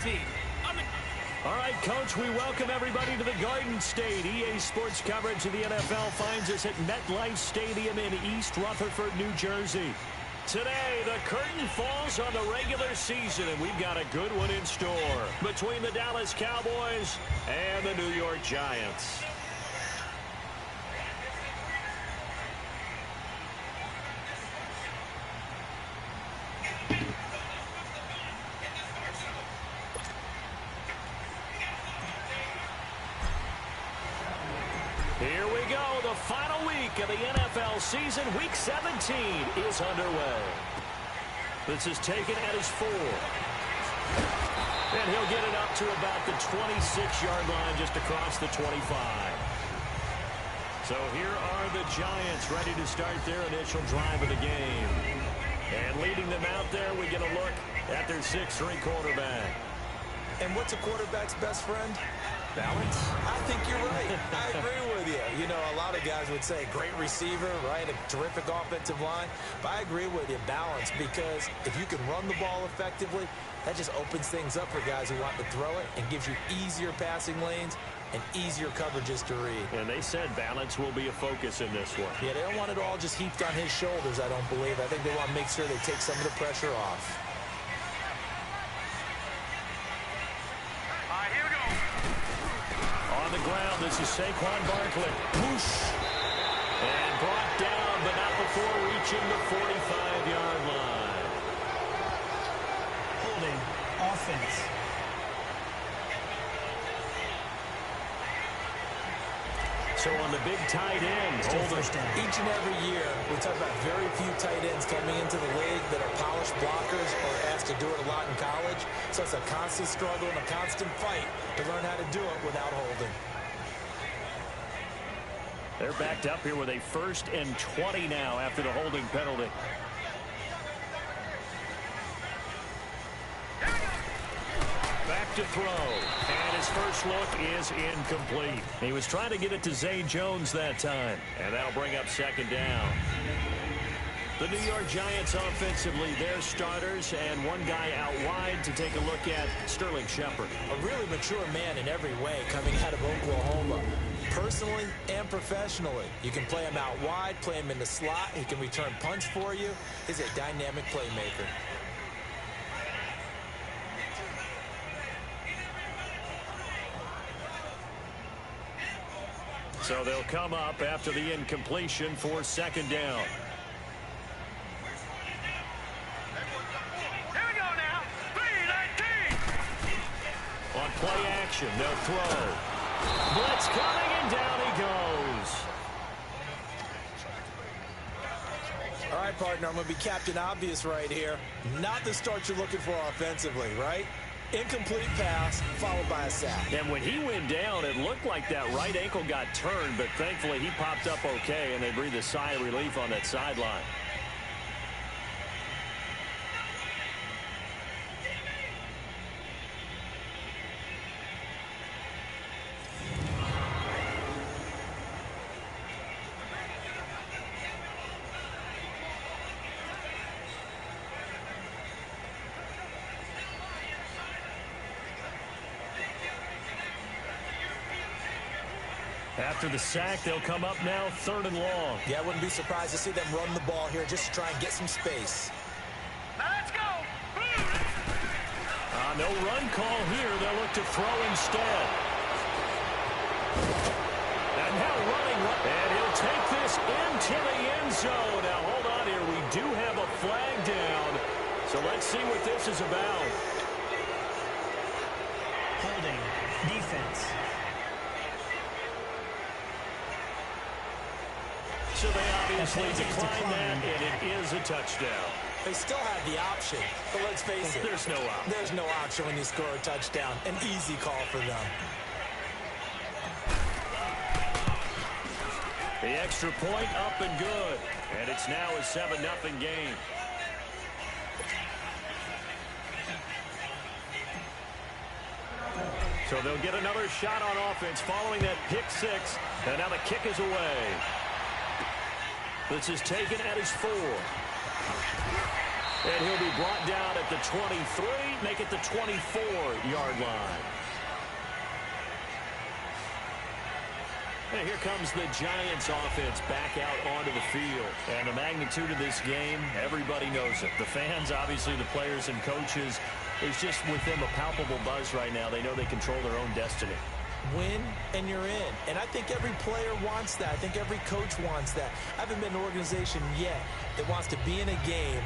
team. All right, Coach, we welcome everybody to the Garden State. EA Sports coverage of the NFL finds us at MetLife Stadium in East Rutherford, New Jersey. Today, the curtain falls on the regular season, and we've got a good one in store between the Dallas Cowboys and the New York Giants. Here we go. The final week of the NFL season. Week 17 is underway. This is taken at his 4. And he'll get it up to about the 26-yard line just across the 25. So here are the Giants ready to start their initial drive of the game. And leading them out there, we get a look at their 6'3" quarterback. And what's a quarterback's best friend? Balance? I think you're right. I agree with you. You know, a lot of guys would say great receiver, right? A terrific offensive line. But I agree with you, balance, because if you can run the ball effectively, that just opens things up for guys who want to throw it and gives you easier passing lanes and easier coverages to read. And they said balance will be a focus in this one. Yeah, they don't want it all just heaped on his shoulders, I don't believe. I think they want to make sure they take some of the pressure off. On the ground, this is Saquon Barkley. Whoosh. And brought down, but not before reaching the 45-yard line. Holding offense. So on the big tight ends, each and every year, we talk about very few tight ends coming into the league that are polished blockers or asked to do it a lot in college. So it's a constant struggle and a constant fight to learn how to do it without holding. They're backed up here with a 1st and 20 now after the holding penalty. Back to throw. And his first look is incomplete. He was trying to get it to Zay Jones that time. And that'll bring up 2nd down. The New York Giants offensively, their starters, and one guy out wide to take a look at, Sterling Shepard. A really mature man in every way coming out of Oklahoma. Personally and professionally. You can play him out wide, play him in the slot. He can return punts for you. He's a dynamic playmaker. So they'll come up after the incompletion for 2nd down. Here we go now. 3-19. On play action, they'll throw. Blitz coming, and down he goes. All right, partner, I'm going to be Captain Obvious right here. Not the start you're looking for offensively, right? Incomplete pass, followed by a sack. And when he went down, it looked like that right ankle got turned, but thankfully he popped up okay, and they breathed a sigh of relief on that sideline. After the sack, they'll come up now 3rd and long. Yeah, I wouldn't be surprised to see them run the ball here just to try and get some space. Now let's go. No run call here. They'll look to throw instead. And now running. And he'll take this into the end zone. Now, hold on here. We do have a flag down. So let's see what this is about. Holding defense. So they obviously decline that, and it is a touchdown. They still have the option, but let's face it. There's no option. There's no option when you score a touchdown. An easy call for them. The extra point up and good. And it's now a 7-0 game. So they'll get another shot on offense following that pick 6. And now the kick is away. This is taken at his 4. And he'll be brought down at the 23, make it the 24-yard line. And here comes the Giants offense back out onto the field. And the magnitude of this game, everybody knows it. The fans, obviously the players and coaches, there's just with them a palpable buzz right now. They know they control their own destiny. Win and you're in. And I think every player wants that. I think every coach wants that. I haven't been in an organization yet that wants to be in a game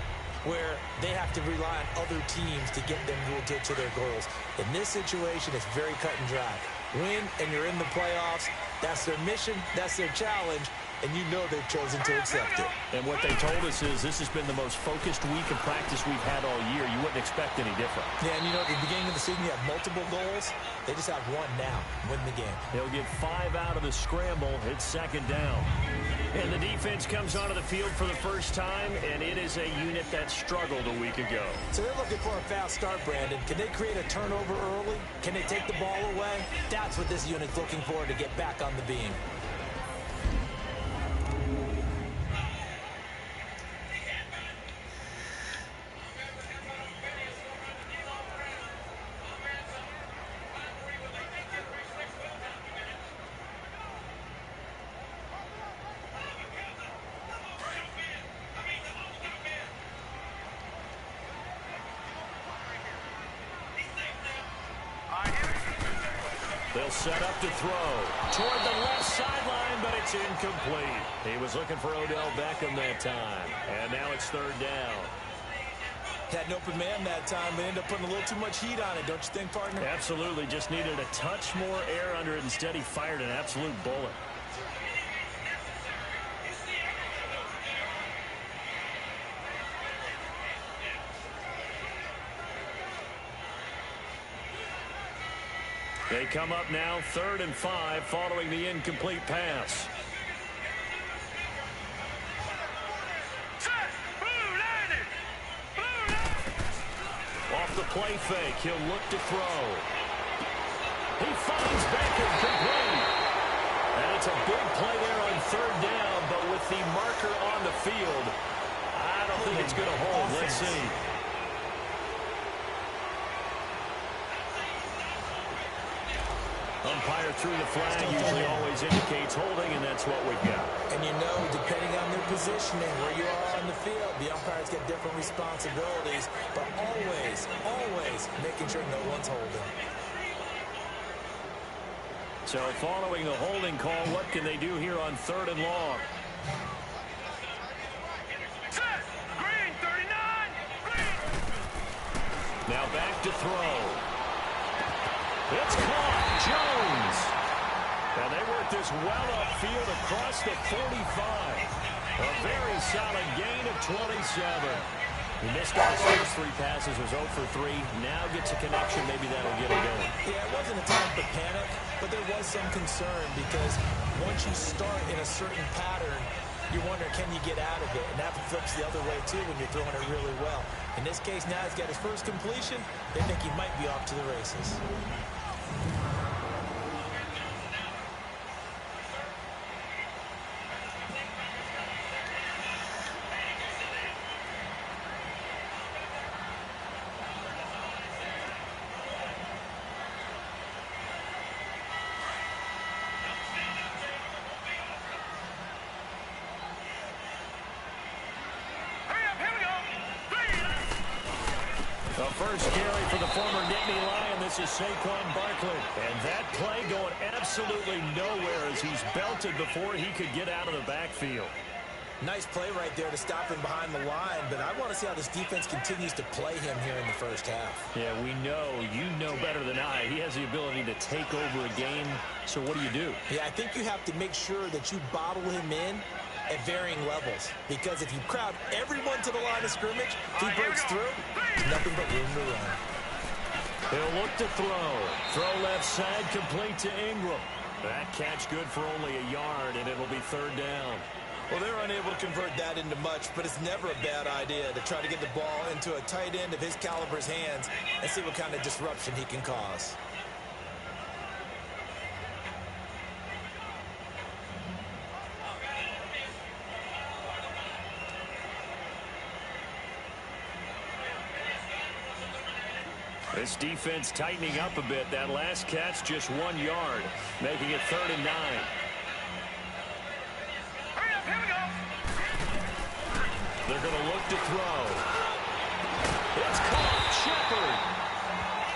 where they have to rely on other teams to get them to their goals. In this situation, it's very cut and dry. Win and you're in the playoffs. That's their mission. That's their challenge. And you know they've chosen to accept it. And what they told us is this has been the most focused week of practice we've had all year. You wouldn't expect any different. Yeah, and you know, at the beginning of the season, you have multiple goals. They just have one now, win the game. They'll get 5 out of the scramble. It's second down. And the defense comes onto the field for the first time, and it is a unit that struggled a week ago. So they're looking for a fast start, Brandon. Can they create a turnover early? Can they take the ball away? That's what this unit's looking for to get back on the beam. They'll set up to throw toward the left sideline, but it's incomplete. He was looking for Odell Beckham that time, and now it's third down. Had an open man that time, but ended up putting a little too much heat on it, don't you think, partner? Absolutely, just needed a touch more air under it. Instead, he fired an absolute bullet. They come up now 3rd and 5 following the incomplete pass. Off the play fake, he'll look to throw. He finds Beckham complete. And it's a big play there on 3rd down, but with the marker on the field, I don't think it's going to hold. Let's see. Umpire threw the flag, usually always indicates holding, and that's what we've got. And you know, depending on their positioning, where you are on the field, the umpires get different responsibilities, but always making sure no one's holding. So following the holding call, what can they do here on 3rd and long? Green, 39! Green! Now back to throw. It's caught. Jones. And they work this well upfield across the 45. A very solid gain of 27. He missed on his first 3 passes, was 0 for 3. Now gets a connection. Maybe that'll get him going. Yeah, it wasn't a time for panic, but there was some concern because once you start in a certain pattern, you wonder, can you get out of it? And that flips the other way, too, when you're throwing it really well. In this case, now he's got his first completion. They think he might be off to the races. First carry for the former Nittany Lion. This is Saquon Barkley. And that play going absolutely nowhere as he's belted before he could get out of the backfield. Nice play right there to stop him behind the line, but I want to see how this defense continues to play him here in the first half. Yeah, we know, you know better than I. He has the ability to take over a game, so what do? Yeah, I think you have to make sure that you bottle him in at varying levels, because if you crowd everyone to the line of scrimmage, if he breaks through, there's nothing but room to run. He'll look to throw. Throw left side, complete to Ingram. That catch good for only a yard, and it'll be 3rd down. Well, they're unable to convert that into much, but it's never a bad idea to try to get the ball into a tight end of his caliber's hands and see what kind of disruption he can cause. This defense tightening up a bit. That last catch just 1 yard, making it 3rd and 9. Hurry up, here we go. They're going to look to throw. It's caught. Shepard.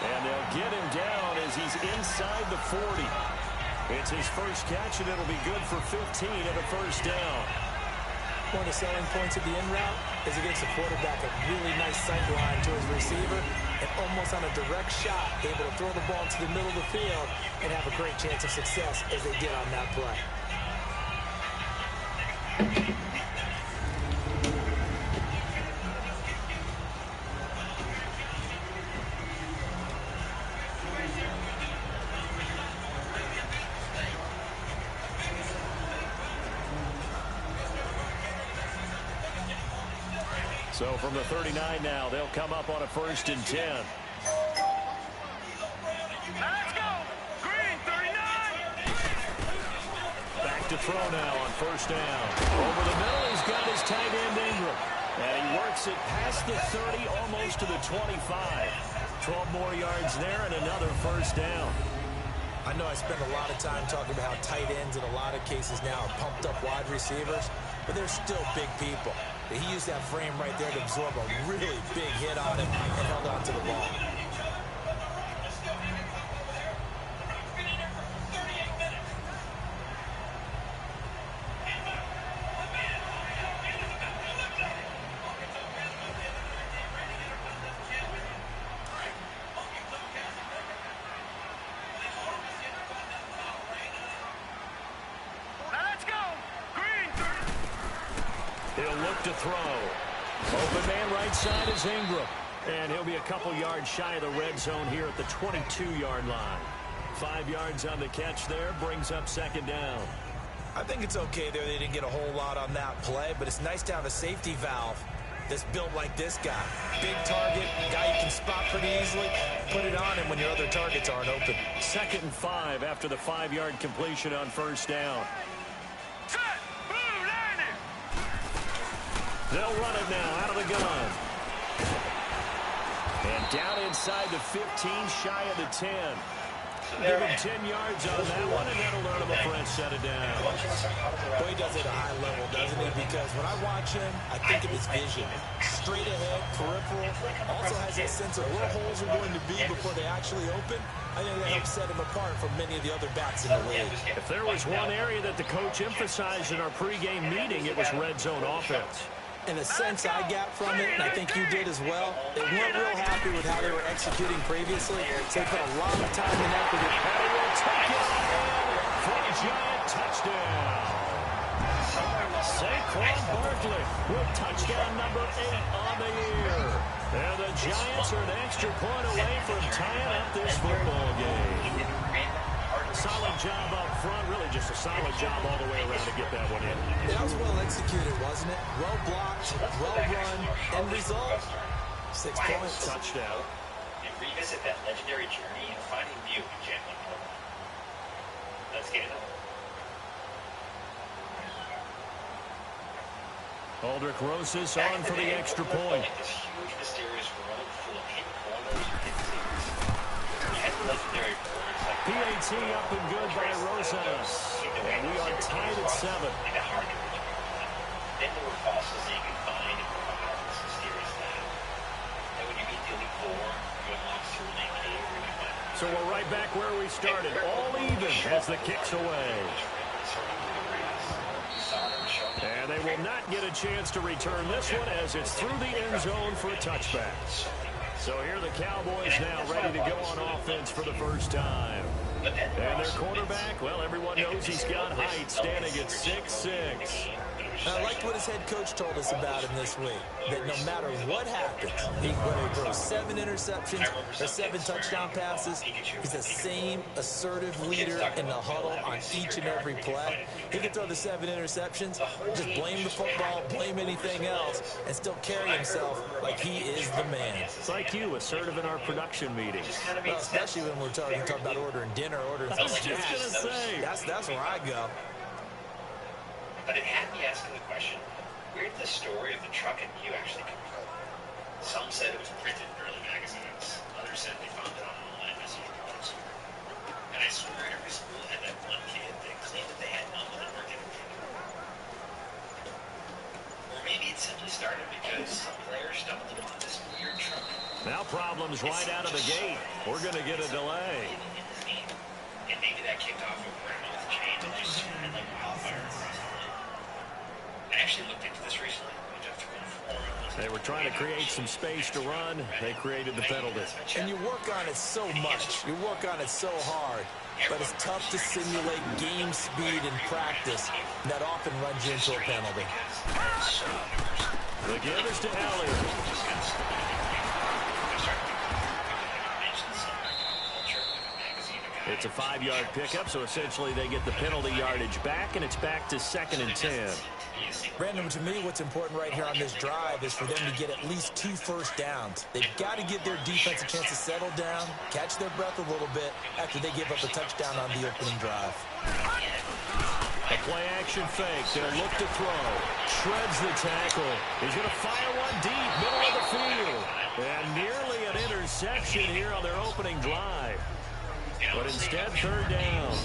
And they'll get him down as he's inside the 40. It's his first catch, and it'll be good for 15 and a first down. One of the selling points of the in route is it gives the quarterback a really nice sight line to his receiver and almost on a direct shot, able to throw the ball into the middle of the field and have a great chance of success as they did on that play. So from the 39 now, they'll come up on a 1st and 10. Let's go. Green, 39. Back to throw now on 1st down. Over the middle, he's got his tight end Ingram. And he works it past the 30, almost to the 25. 12 more yards there and another 1st down. I know I spend a lot of time talking about how tight ends in a lot of cases now are pumped up wide receivers, but they're still big people. He used that frame right there to absorb a really big hit on him and held on to the ball. He'll look to throw. Open man right side is Ingram. And he'll be a couple yards shy of the red zone here at the 22-yard line. 5 yards on the catch there, brings up 2nd down. I think it's okay there. They didn't get a whole lot on that play, but it's nice to have a safety valve that's built like this guy. Big target, guy you can spot pretty easily. Put it on him when your other targets aren't open. 2nd and 5 after the 5-yard completion on 1st down. Set. Blue, landing. They'll run it now out of the gun. And down inside the 15, shy of the 10. Give him 10 yards on that one, and that'll earn him a fresh set of down. Boy, he does it at a high level, doesn't he? Because when I watch him, I think of his vision. Straight ahead, peripheral. Also has that sense of where holes are going to be before they actually open. I think that helps set him apart from many of the other backs in the league. If there was one area that the coach emphasized in our pregame meeting, it was red zone offense. And the sense I got from it, and I think you did as well, they weren't real happy with how they were executing previously, so they put a lot of time and effort in. And he will take it for a giant touchdown. Saquon Barkley with touchdown number 8 on the year. And the Giants are an extra point away from tying up this football game. Solid job up front, really just a solid job all the way around to get that one in. That was well executed, wasn't it? Well blocked, well run, end result, 6 points. Touchdown. And revisit that legendary journey and finding Mew in Gen 1. Let's get it on. Aldrich Rosas on for the extra point. This huge, mysterious world full of hidden corners and hidden secrets. You had legendary words like PAT up and good by Rosas. And we are tied at 7. like a hard to reach. Then there were fossils that you can find and provide this mysterious land. And when you meet the Elite Four, you unlock Certain Cave where you find So we're right back where we started. All even as the kick's away. And they will not get a chance to return this one as it's through the end zone for a touchback. So here are the Cowboys now ready to go on offense for the first time. And their quarterback, well, everyone knows he's got height, standing at 6'6". I liked what his head coach told us about him this week, that no matter what happens, whether he throws 7 interceptions or 7 touchdown passes, he's the same assertive leader in the huddle on each and every play. He can throw the 7 interceptions, just blame the football, blame anything else, and still carry himself like he is the man. It's like you, assertive in our production meetings. Well, especially when we're talking about ordering dinner, ordering some snacks. That's where I go. But it had me asking the question, where did the story of the truck and Mew actually come from? Some said it was printed in early magazines. Others said they found it on an online message boards. And I swear every school had that one kid that claimed that they had none that weren't getting printed. Or maybe it simply started because some players stumbled upon this weird truck. Now problems right out of the gate. We're going to get a delay. And maybe that kicked off a word-of-mouth chain that just spread like wildfire across the line. I actually looked into this recently. They were trying to create some space to run. They created the penalty. And you work on it so much. You work on it so hard. But it's tough to simulate game speed in practice. That often runs you into a penalty. The give is to Elliott. It's a 5-yard pickup, so essentially they get the penalty yardage back, and it's back to 2nd and 10. Brandon, to me, what's important right here on this drive is for them to get at least 2 first downs. They've got to give their defense a chance to settle down, catch their breath a little bit after they give up a touchdown on the opening drive. A play-action fake. They'll look to throw. Shreds the tackle. He's going to fire one deep, middle of the field. And nearly an interception here on their opening drive. But instead, 3rd down.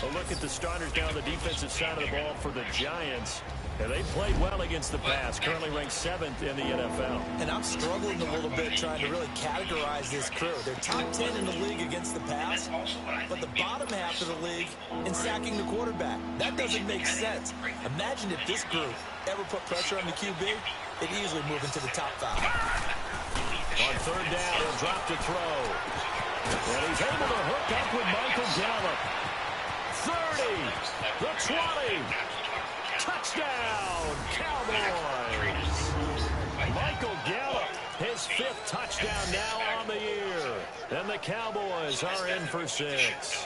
A look at the starters down the defensive side of the ball for the Giants. And they played well against the pass, currently ranked 7th in the NFL. And I'm struggling a little bit trying to really categorize this crew. They're top 10 in the league against the pass, but the bottom half of the league in sacking the quarterback. That doesn't make sense. Imagine if this group ever put pressure on the QB, they'd easily move into the top 5. On 3rd down, he'll drop to throw. And he's able to hook up with Michael Gallup. 30, the 20. Touchdown, Cowboys! Michael Gallup, his 5th touchdown now on the year. And the Cowboys are in for 6.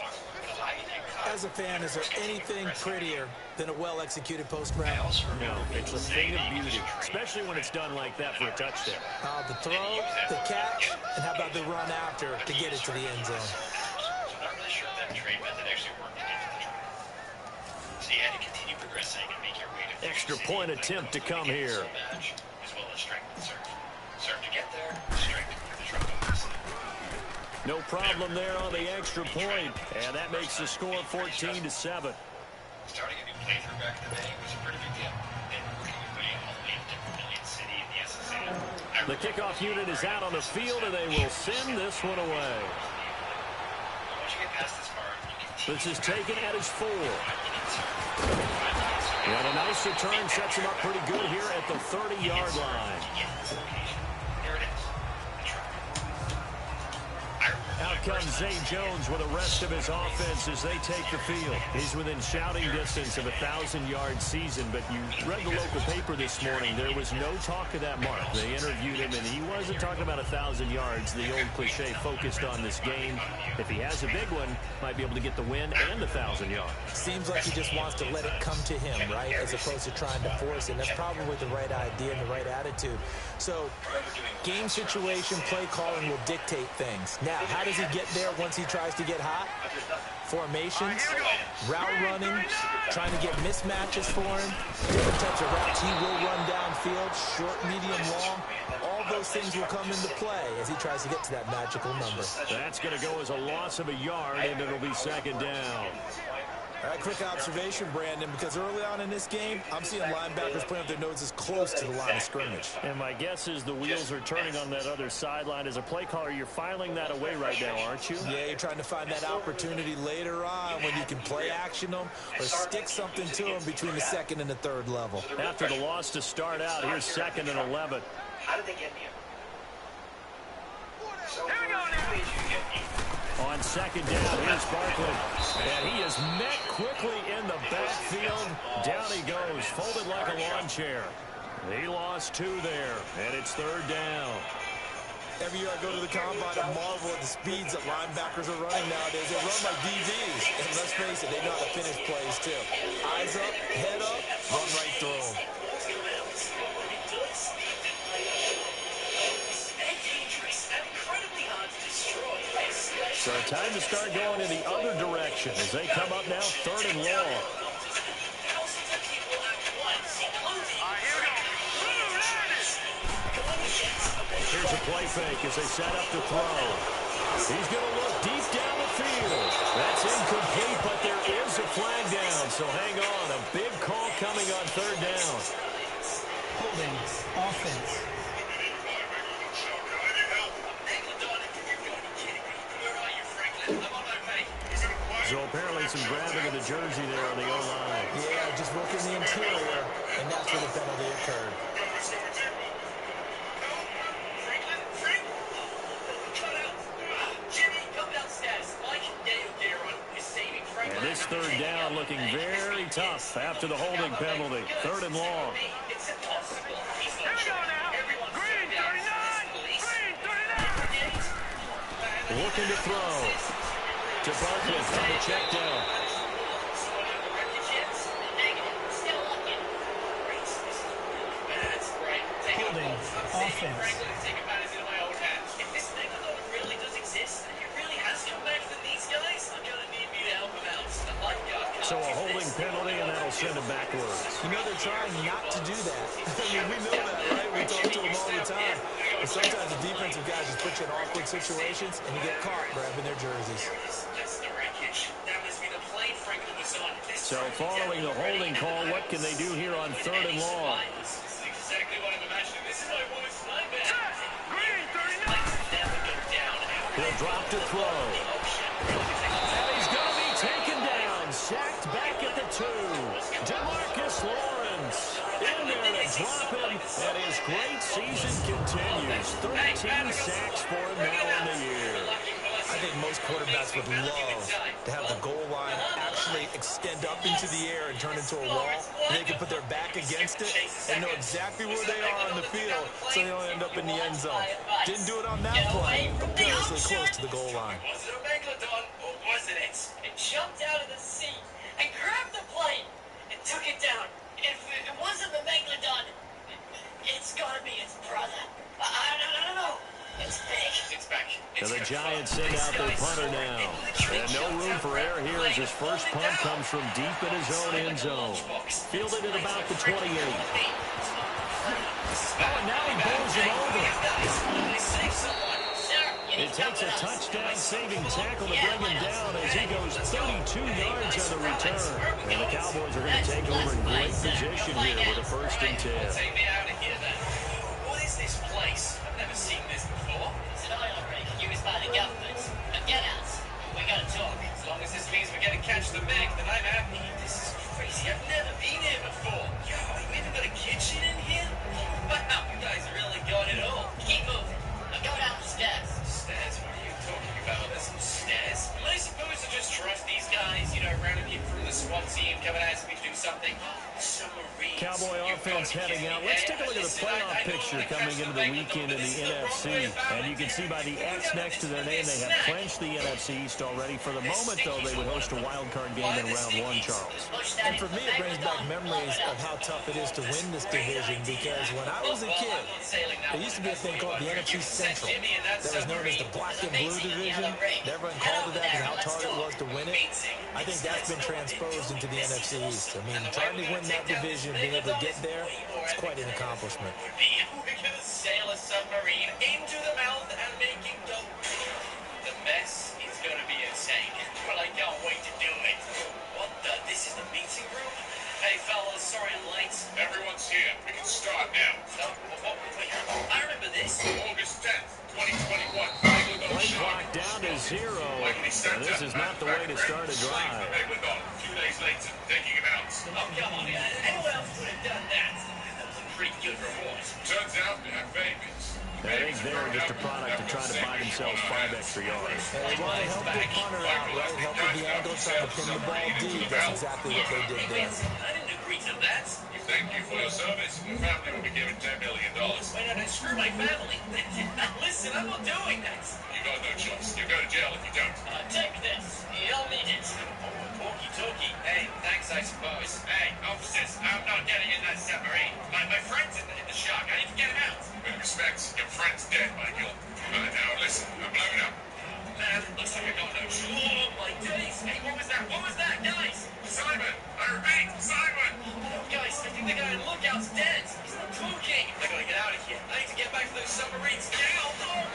As a fan, is there anything prettier than a well-executed post-route? No, it's a thing of beauty, especially when it's done like that for a touchdown. The throw, the catch, and how about the run after to get it to the end zone? I'm not really sure if that trade method actually worked against the trial. So you had to continue progressing and make your way to extra point attempt to come here. As well as strength and serve. Serve to get there, strength to drop off. No problem there on the extra point, and that makes the score 14-7. Starting a new playthrough back in the day was a pretty big deal. And working your way all the way to Million City in the SSA. The kickoff unit is out on the field, and they will send this one away. Once you get past this part, this is taken at his 4. And a nice return sets him up pretty good here at the 30-yard line. There it is. Out comes Zay Jones with the rest of his offense as they take the field. He's within shouting distance of a 1,000-yard season, but you read the local paper this morning. There was no talk of that mark. They interviewed him, and he wasn't talking about 1,000 yards. The old cliche focused on this game. If he has a big one, might be able to get the win and 1,000 yards. Seems like he just wants to let it come to him, right, as opposed to trying to force it. And that's probably the right idea and the right attitude. So game situation, play calling will dictate things. Now, how does he get there once he tries to get hot? Formations, route running, trying to get mismatches for him, different types of routes he will run downfield, short, medium, long. All those things will come into play as he tries to get to that magical number. That's going to go as a loss of a yard, and it'll be 2nd down. All right, quick observation, Brandon, because early on in this game, I'm seeing linebackers playing with their noses close to the line of scrimmage. And my guess is the wheels are turning on that other sideline. As a play caller, you're filing that away right now, aren't you? Yeah, you're trying to find that opportunity later on when you can play action them or stick something to them between the 2nd and the 3rd level. After the loss to start out, here's 2nd and 11. How did they get me? Here we go now. On 2nd down, here's Barkley. And he is met quickly in the backfield. Down he goes, folded like a lawn chair. He lost 2 there, and it's 3rd down. Every year I go to the combine and marvel at the speeds that linebackers are running nowadays. They run like DBs. And let's face it, they know how to finish plays too. Eyes up, head up, run right through them. So time to start going in the other direction as they come up now 3rd and long. Here we go. fake as they set up to throw. He's going to look deep down the field. That's incomplete, but there is a flag down, so hang on. A big call coming on third down. Holding. Offense. So apparently some grabbing of the jersey there on the O-line. Yeah, just working the interior, and that's where the penalty occurred. And this third down looking very tough after the holding penalty. Third and long. Looking to throw. To Barkley on the check down. Holding. Offense. So a holding penalty, and that'll send him backwards. You know they're trying not to do that. I mean, we know that, right? We talk to them all the time. But sometimes the defensive guys just put you in awkward situations, and you get caught grabbing their jerseys. So following the holding call, what can they do here on third and long? He'll drop to throw. And he's going to be taken down. Sacked back at the 2. DeMarcus Lawrence in there to drop him. And his great season continues. 13 sacks for him now on the year. I think most quarterbacks would love to have the goal line actually extend up into the air and turn into a wall. And they can put their back against it and know exactly where they are on the field so they don't end up in the end zone. Didn't do it on that play, but perilously close to the goal line. Was it a megalodon or wasn't it? It jumped out of the seat and grabbed the plane and took it down. If it wasn't the megalodon, it's got to be its brother. I don't know. It's big. It's back. So the Giants send out their punter now. And no room for error here as his first punt comes from deep in his own end zone. Fielded at about the 28. Oh, and now he bowls him over. It takes a touchdown-saving tackle to bring him down as he goes 32 yards on the return. And the Cowboys are going to take over in great position here with a 1st and 10. Take me out of here, then. What is this place? I've never seen this before. It's an island break used by the government. Now get out. We gotta talk. As long as this means we're gonna catch the meg, then I'm happy. This is crazy. I've never been here before. Yo, you even got a kitchen in here? Wow, you guys really got it all. Keep moving. Now go down the stairs. Stairs? What are you talking about? There's some stairs? Am I supposed to just trust these guys, you know, rounding in from the SWAT team, coming at me to do something? Submarines. Cowboy offense heading out. Let's take a look at the playoff picture coming into the weekend in the NFC. And you can see by the X next to their name, they have clinched the NFC East already. For the moment, though, they would host a wild card game in round 1, Charles. And for me, it brings back memories of how tough it is to win this division, because when I was a kid, there used to be a thing called the NFC Central that was known as the Black and Blue Division. Everyone called it that because how hard it was to win it. I think that's been transposed into the NFC East. I mean, trying to win that division, being able to get there, it's quite an accomplishment. We're going to sail a submarine into the mouth and making dough. The mess is going to be insane, but I can't wait to do it. What the? This is the meeting room? Hey, fellas, sorry I'm late. Everyone's here. We can start now. No, wait, I remember this. August 10th, 2021. Play clock down to 0. And this is not the way to start a drive. Megalodon. 2 days later, taking him out. Oh, come on, anyone else would have done that. That was a pretty good reward. Turns out we have babies. I think they're just a product to try to buy themselves 5 extra yards. And they want to help the punter out, right? Help with the angle, trying to pin the ball deep. That's exactly what they did there. I didn't agree to that. Thank you for your service. Your family will be given $10 million. Wait, no, screw my family. Listen, I'm not doing that. You got no choice. You go to jail if you don't. Take this. You'll need it. Walkie-talkie. Hey, thanks, I suppose. Hey, officers, I'm not getting in that submarine. My friend's in the shark. I need to get him out. With respect, your friend's dead, Michael. Right, now listen, I'm blowing up. Man, looks like I got no choice. Oh, my days. Hey, what was that? What was that, guys? Simon! I repeat, Simon! Oh, guys, I think the guy in Lookout's dead. He's not talking. I gotta get out of here. I need to get back to those submarines now. Oh,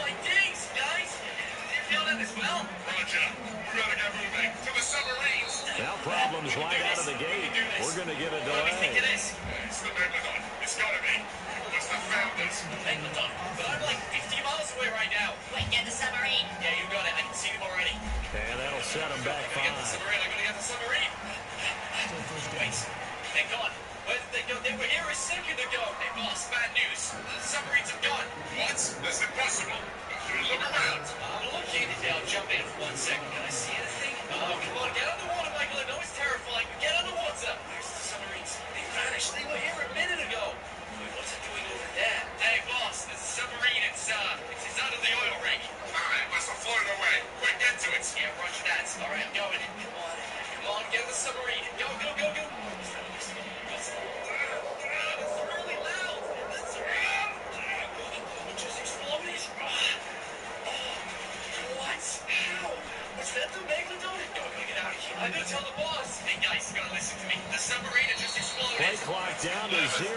well. Roger. We gotta get moving to the submarines. Now problems right out of the gate. We're going to get a What do you think it delay. is? It's the Megalodon. It's gotta be. What's the founders? Megalodon. But I'm like 50 miles away right now. Wait, get the submarine. Yeah, you got it. I can see them already. And that'll set them back I gotta get the 5. submarine. I gotta get the submarine. Wait, they're gone. Where did they go? They were here a second ago. Hey, boss, bad news. The submarines have gone. What? That's impossible. Look around. I'm looking. Yeah, I'll jump in for 1 second. Can I see anything? Oh, come on. Get underwater, Michael. I know it's terrifying, but get underwater. Where's the submarines? They vanished. They were here a minute ago. Wait, what's it doing over there? Hey, boss, there's a submarine. It's out of the oil rig. Alright, must have floated away. Quick, get to it. Yeah, roger that. All right, I'm going. Come on, get in the submarine. Go, go, go, go. It's really loud. It just exploded. What? How? Was that the Megalodon? No, I'm gonna get out of here. I'm gonna tell the boss. Hey, guys, you gotta listen to me. The submarine had just exploded. Play clock down to 0.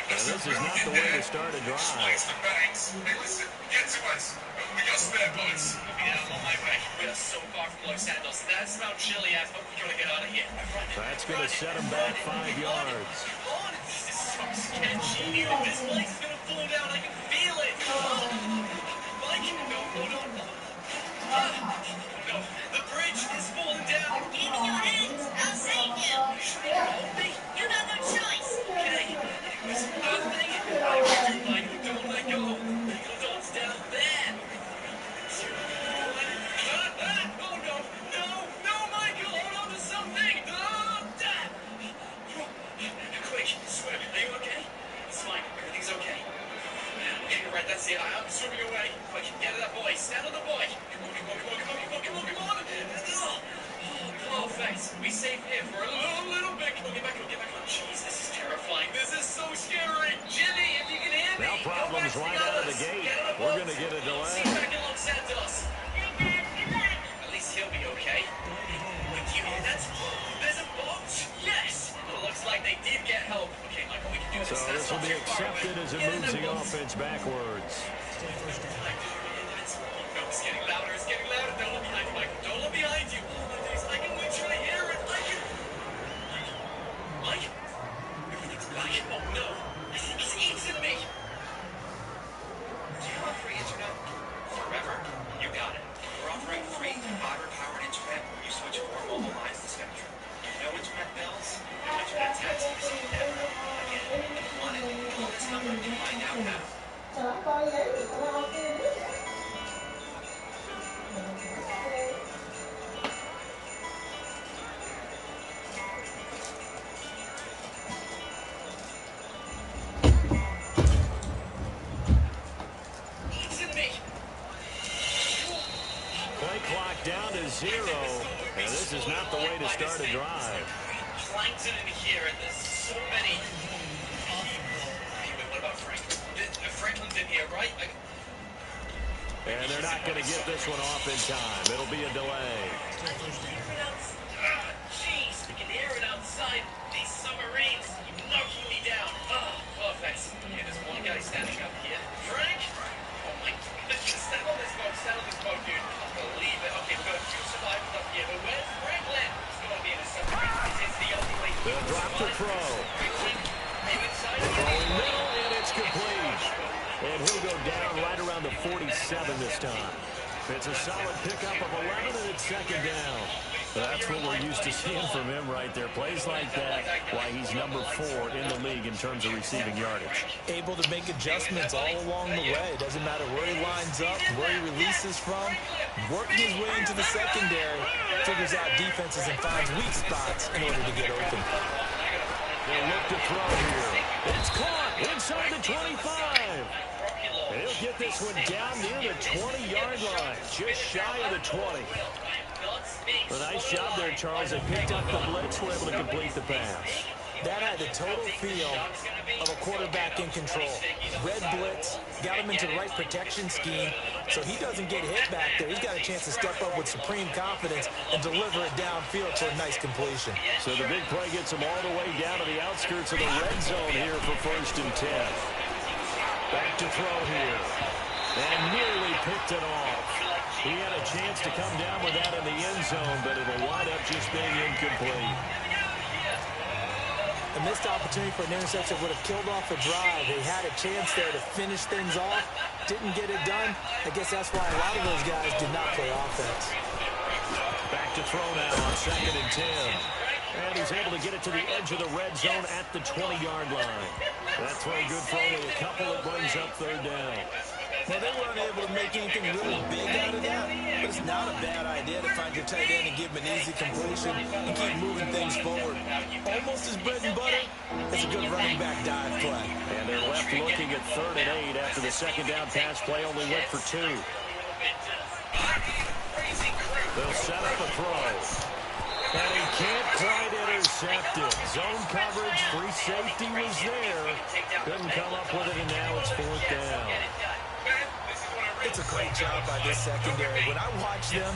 And this is not the way to start a drive. Slice the banks. Hey, listen, get to us. We got spare bullets. Yeah, I'm on my way. We are so far from Los Santos. That's Mount Chili ass, but we gotta get out of here. That's going to set them back 5 yards. Come on, this is so sketchy. This place is gonna fall down. I can feel it. Mike, no, hold on. No, the bridge is falling down. Give me your hands. I'll save you. Should I help me? You got no choice. Okay, it was nothing. Michael, don't let go. Megalodon's down there. Oh no, no, no, Michael, hold on to something. Quick, swim. Are you okay? It's fine. Everything's okay. Okay, right, that's it. I'm swimming away. Quick, get to that boy. Stand on the boy. Come on, come on, come on, come on, come on, come on, come on. Oh, perfect. We safe here for a little bit. Come on, get back on, get back on. Jeez, this is terrifying. This is so scary. Jimmy, if you can hear me. Now problems right out of the gate. We're going to get a See delay. back in Los Santos. Hey, Dad, good luck. At least he'll be okay. Wait, do you hear that? There's a boat? Yes! It looks like they did get help. Okay, Michael, we can do So this. this will be accepted as it moves the offense backwards. No, it's getting louder. It's getting louder. Don't look behind you, Michael. Don't look behind you. Oh, my days. I can literally hear it. I can... Mike? Everything's back. Oh, no. It's eating me. Do you have free internet? Forever? You got it. We're offering free fiber-powered internet when you switch 4 mobile lines to Spectrum. No internet bills, no internet taxes, ever again. If you want it, call this number and find out how. Eating me. Play clock down to 0. And this is not the way to start a drive. Plankton in here, and there's so many. Hey, wait, what about Franklin? Franklin's in here, right? And they're not going to get this one off in time. It'll be a delay. Jeez, we can hear it outside. These submarines knocking me down. Oh, perfect. Okay, there's one guy standing up here. Frank? Oh my goodness, stand on this boat, dude. I believe it. Okay, we've got a few survivors up here, but where's Franklin? He's got to be in a submarine. It's the only way. They'll drop the throw. Franklin, are you inside? Throwing middle, and it's complete. And he'll go down right around the 47 this time. It's a solid pickup of 11, and it's second down. That's what we're used to seeing from him right there. Plays like that, why he's number 4 in the league in terms of receiving yardage. Able to make adjustments all along the way. It doesn't matter where he lines up, where he releases from. Working his way into the secondary, figures out defenses and finds weak spots in order to get open. They'll look to throw here. It's caught inside the 25. He'll get this one down near the 20-yard line, just shy of the 20. A nice job there, Charles. They picked up the blitz, were able to complete the pass. That had the total feel of a quarterback in control. Red blitz, got him into the right protection scheme, so he doesn't get hit back there. He's got a chance to step up with supreme confidence and deliver it downfield for a nice completion. So the big play gets him all the way down to the outskirts of the red zone here for 1st and 10. Back to throw here. And nearly picked it off. He had a chance to come down with that in the end zone, but it'll wind up just being incomplete. A missed opportunity for an interception would have killed off a drive. They had a chance there to finish things off. Didn't get it done. I guess that's why a lot of those guys did not play offense. Back to throw now on 2nd and 10. And he's able to get it to the edge of the red zone at the 20-yard line. That throw good for only a couple. It brings up 3rd down. Well, they weren't able to make anything really big out of that, but it's not a bad idea to find your tight end and give him an easy completion and keep moving things forward. Almost as bread and butter as a good running back dive play. And they're left looking at 3rd and 8 after the 2nd down pass play only went for 2. They'll set up a throw. And he can't quite intercept it. Zone coverage, free safety was there. Couldn't come up with it, and now it's 4th down. It's a great job by this secondary. When I watch them,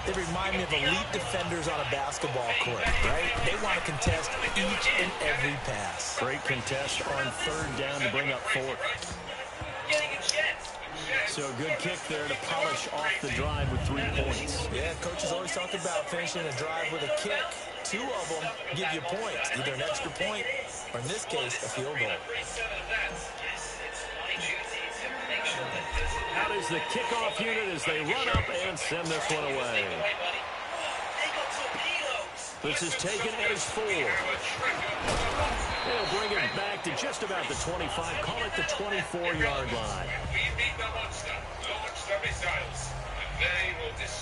they remind me of elite defenders on a basketball court, right? They want to contest each and every pass. Great contest on 3rd down to bring up 4th. So a good kick there to polish off the drive with 3 points. Yeah, coaches always talk about finishing a drive with a kick. 2 of them give you points, either an extra point or, in this case, a field goal. Out is the kickoff unit as they run up and send this one away. This is taken at his 4. They'll bring it back to just about the 25. Call it the 24-yard line.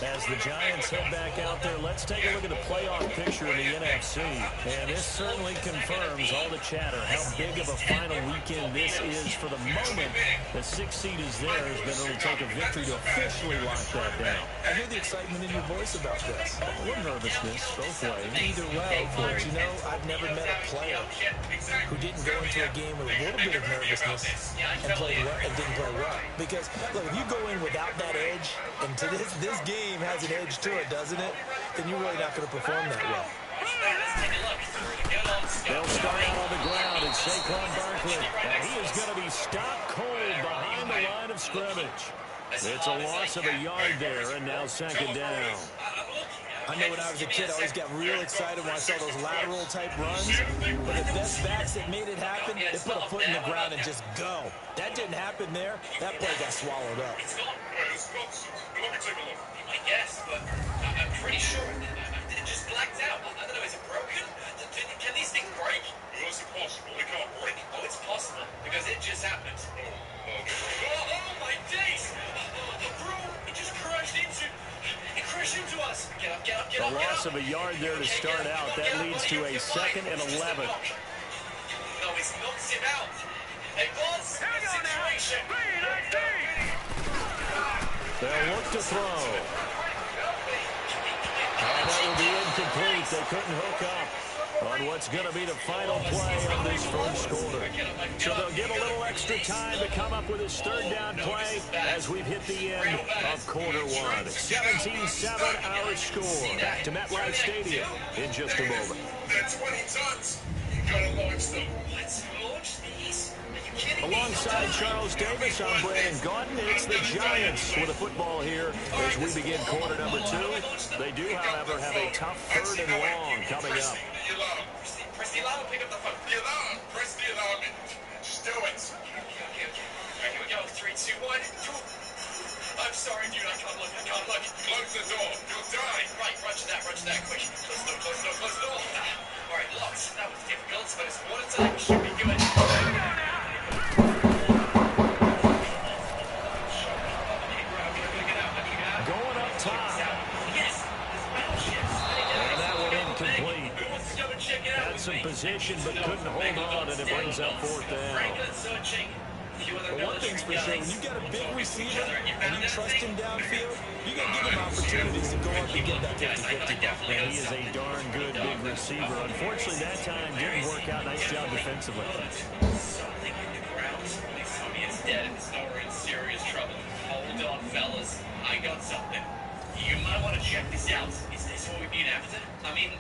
As the Giants head back out there, let's take a look at the playoff picture in the NFC. And this certainly confirms all the chatter, how big of a final weekend this is for the moment. The 6th seed is there, has been able to take a victory to officially lock that down. I hear the excitement in your voice about this. A little nervousness both ways. Either way, but you know, I've never met a player who didn't go into a game with a little bit of nervousness and play well, and didn't play well. Because, look, if you go in without that edge, and to this game has an edge to it, doesn't it? Then you're really not going to perform that well. They'll start out on the ground, and Saquon Barkley, and he is going to be stopped cold behind the line of scrimmage. It's a loss of a yard there, and now 2nd down. I know when I was a kid, I always got real excited when I saw those lateral-type runs. But the best backs that made it happen, they put a foot in the ground and just go. That didn't happen there. That play got swallowed up. I guess, but I'm pretty sure it just blacked out. I don't know, is it broken? Can these things break? Well, it's impossible. It can't break. Oh, it's possible, because it just happened. Oh my days! Bro, it just crashed into us. Get up, get up, get up. A loss of a yard there to start out. That leads to a 2nd and 11. No, it's knocks him out. It was a situation. They'll look to throw. And that will be incomplete. They couldn't hook up on what's going to be the final play of this 1st quarter. So they'll get a little extra time to come up with this 3rd down play as we've hit the end of quarter 1. 17-7 our score. Back to MetLife Stadium in just a moment. They're 20 tons. You gotta launch them. Let's launch these. Are you kidding me? Alongside Charles Davis, I'm Brandon Gaudin. It's the Giants with a football here as we begin quarter number 2. They do, however, have a tough 3rd and long coming up. Press the alarm and pick up the phone. The alarm. Press the alarm and just do it. Okay. Here we go. 3, 2, 1. I'm sorry, dude. I can't look. Close the door. You'll die. Right, roger that. Quick. Close the door. All right, locked. That was difficult, but it's watertight. We should be good. Going up top. Yes. And that one incomplete. Had some position, but couldn't hold on, and it brings up 4th down. But one thing's for sure, when you got a big receiver and you trust him downfield, you got to give him opportunities to go up and get that 50-50 ball. And he is a darn good big receiver. Unfortunately, that time didn't work out. Nice job defensively. Something in the ground. It's dead. It's not in serious trouble. Hold on, fellas. I got something. You might want to check this out. Is this what we've been after? I mean,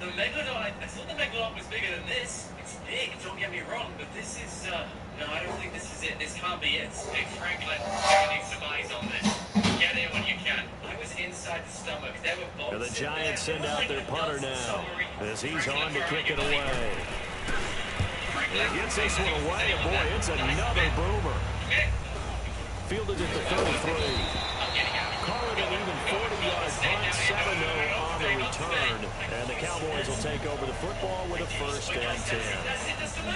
the Megalodon, I thought the Megalodon was bigger than this. It's big, don't get me wrong, but this is, no, I don't think this is it. This can't be it. Hey, Franklin, you need some eyes on this. Get in when you can. inside the stomach. They were both And the Giants send out their punter now as he's on to kick it away. He gets this one away, and boy, it's another boomer. Fielded at the 33. Call it an even 40-yard punt, 7-0 on the return. And the Cowboys will take over the football with a 1st and 10.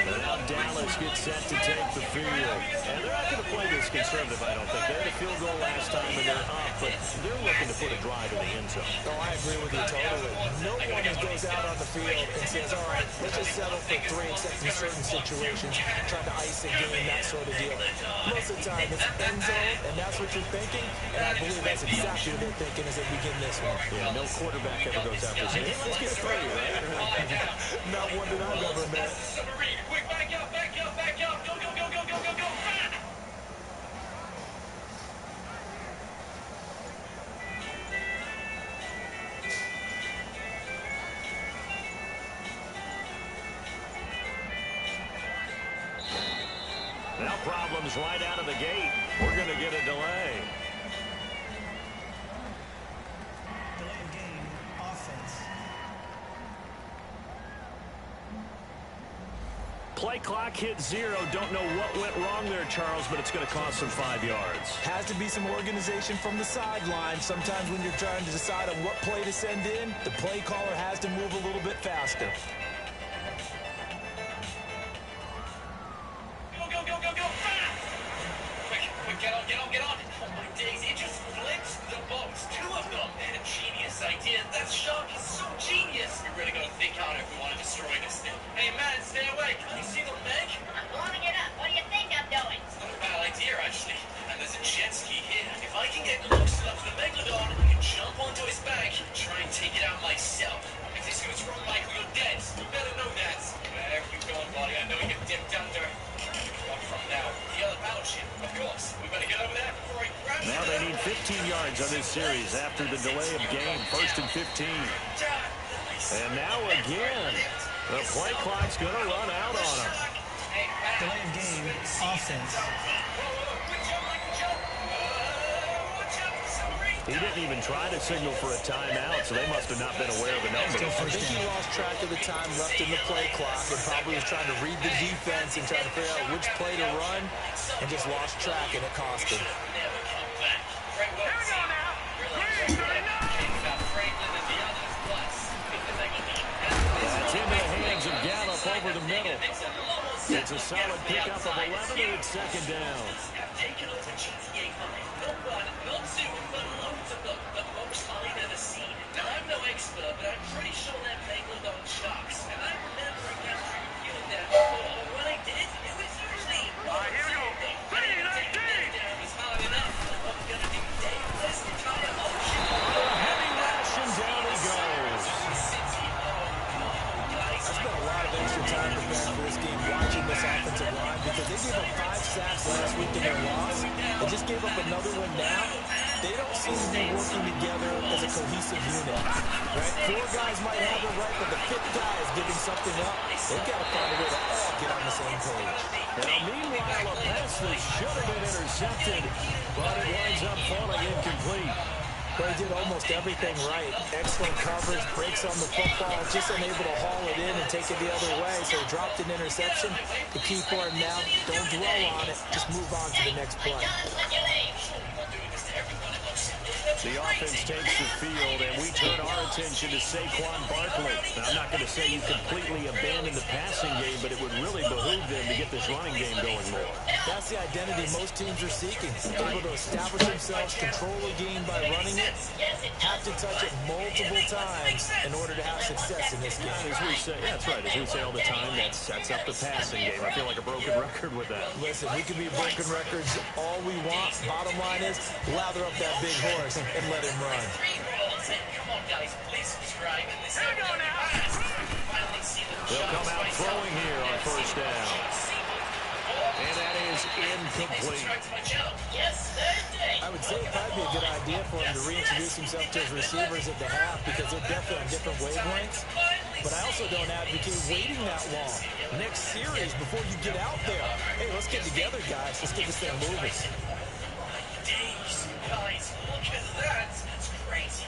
And now Dallas gets set to take the field. And they're not going to play this conservative, I don't think. They had a field goal last time, and they're up, but they're looking to put a drive in the end zone. Oh, I agree with you totally. No one just goes out on the field and says, all right, let's just settle for 3 except in certain situations, trying to ice a game, that sort of deal. Most of the time, it's end zone, and that's what you're thinking, and I believe that's exactly what they're thinking as they begin this one. Yeah, no quarterback ever goes out there saying, hey, let's get 3, right? Not one that I've ever met. Submarine, quick, back up, back up, back up. Go, go, go, go, go, go, go. Now problems right out of the gate. We're going to get a delay. Delay of game, offense. Play clock hit 0. Don't know what went wrong there, Charles, but it's going to cost them 5 yards. Has to be some organization from the sideline. Sometimes when you're trying to decide on what play to send in, the play caller has to move a little bit faster. Go, go, go, go, go. Quick, quick, get on, get on, get on. Oh, my days, it just flips the boats. 2 of them. A genius idea. That shark is so genius. We really got to think harder if we want to destroy this thing. Hey, man, stay awake. Can you see the leg? I'm blowing it up. What do you think I'm doing? It's not a bad idea, actually. And there's a jet ski here. If I can get close enough to the Megalodon, I can jump onto his back and try and take it out myself. If this goes wrong, Michael, you're dead. You better know that. Wherever you're going, buddy, I know you're dipped under. What from now? The other battleship, of course. We better get over there before he grabs Now they need 15 yards on this series after the delay of game. 1st and 15. And now again, the play clock's going to run out on them. Delay of game, offense. He didn't even try to signal for a timeout, so they must have not been aware of the number. I think he lost track of the time left in the play clock and probably was trying to read the defense and trying to figure out which play to run and just lost track, and it cost him. That's into the hands of Gallup over the middle. It's a solid pickup of 11, and it's 2nd down. Taken over GTA 5. Not 1, not 2, but loads of them. The most I've ever seen. Now, I'm no expert, but I'm pretty sure they're Megalodon sharks. And I remember encountering a few of them before. When I did, it was usually one or 2 of them. Taking them down was hard enough. What I'm gonna do today is this entire ocean. Heavy rush, and down he goes. I spent a lot of extra time preparing for this game, watching this offensive line, because they gave up 5 sacks last week in their loss. They just gave up another one now. They don't seem to be working together as a cohesive unit. Right? 4 guys might have it right, but the 5th guy is giving something up. They've got to find a way to all get on the same page. Now, meanwhile, a pass that should have been intercepted, but it winds up falling incomplete. They did almost everything right. Excellent coverage, breaks on the football, just unable to haul it in and take it the other way. So he dropped an interception. The key for him now, don't dwell on it. Just move on to the next play. The offense takes the field, and we turn our attention to Saquon Barkley. Now, I'm not going to say you completely abandon the passing game, but it would really behoove them to get this running game going more. That's the identity most teams are seeking. Able to establish themselves, control the game by running it, have to touch it multiple times in order to have success in this game. As we say, yeah, that's right. As we say all the time, that sets up the passing game. I feel like a broken record with that. Listen, we can be broken records all we want. Bottom line is, lather up that big horse and let him run. Come on, guys, please subscribe. Here we go now. They'll come out throwing here on 1st down. And that is incomplete. I would say it'd probably be a good idea for him to reintroduce himself to his receivers at the half, because they're definitely on different wavelengths. But I also don't advocate waiting that long. Next series, before you get out there, hey, let's get together, guys. Let's get this thing moving. Days, guys, look at that. It's crazy.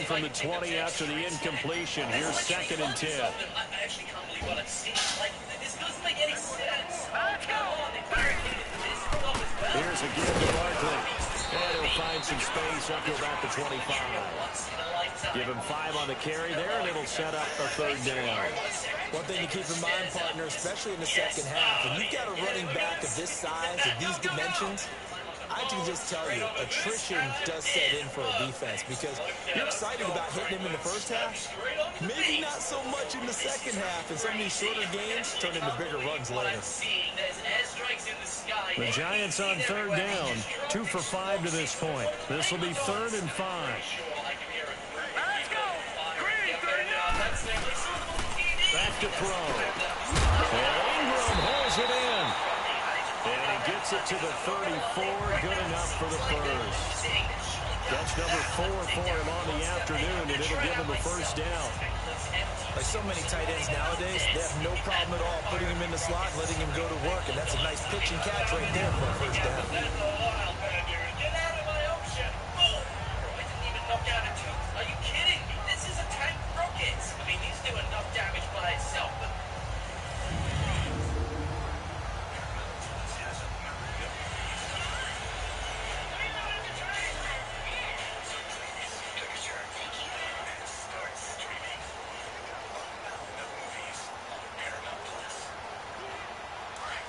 from the 20 after the incompletion. Here's 2nd and 10. I actually can't believe what I've seen. Like, this doesn't make any sense. Here's a give to Barkley. And he'll find some space up to about the 25. Give him 5 on the carry there, and it'll set up a 3rd down. One thing to keep in mind, partner, especially in the second half, when you've got a running back of this size, of these dimensions, I can just tell you, attrition does set in for a defense because you're excited about hitting him in the first half. Maybe not so much in the second half, and some of these shorter games turn into bigger runs later. The Giants on 3rd down, 2 for 5 to this point. This will be 3rd and 5. Back to throw. And Ingram holds it in. And he gets it to the 34. Good enough for the first. Catch number 4 for him on the afternoon, and it'll give him a 1st down. Like so many tight ends nowadays, they have no problem at all putting him in the slot, letting him go to work, and that's a nice pitch and catch right there for a 1st down. Are you kidding me? This is a tank rocket. I mean, he's doing enough damage by itself, but...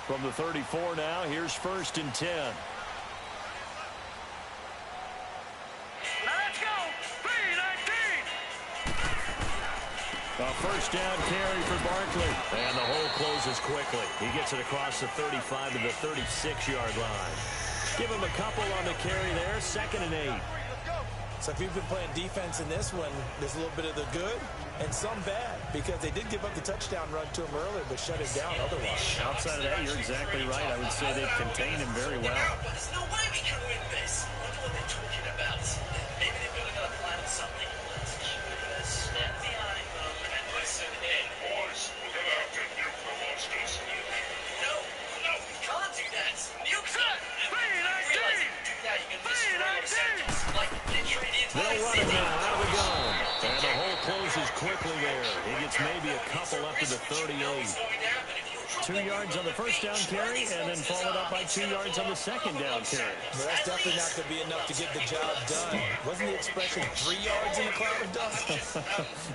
From the 34 now, here's 1st and 10. A 1st down carry for Barkley. And the hole closes quickly. He gets it across the 35 to the 36-yard line. Give him a couple on the carry there. 2nd and 8. So if you've been playing defense in this one, there's a little bit of the good and some bad because they did give up the touchdown run to him earlier but shut it down otherwise. Outside of that, you're exactly right. I would say they've contained him very well. But there's no way we can win this. I wonder what they're talking about. Maybe they're building on a plan or something. Let's just stand behind them and listen in. Boys, we're gonna have to nuke the monsters. No, we can't do that. Nuke them. Realize if you do that, you're going to destroy your sentence. Like, literally the They'll entire run city. it now out of the gun. And the hole closes quickly there. He gets maybe a couple up to the 38. 2 yards on the 1st down carry, and then followed up by 2 yards on the 2nd down carry. But that's definitely not going to be enough to get the job done. Wasn't the expression 3 yards in the cloud of dust?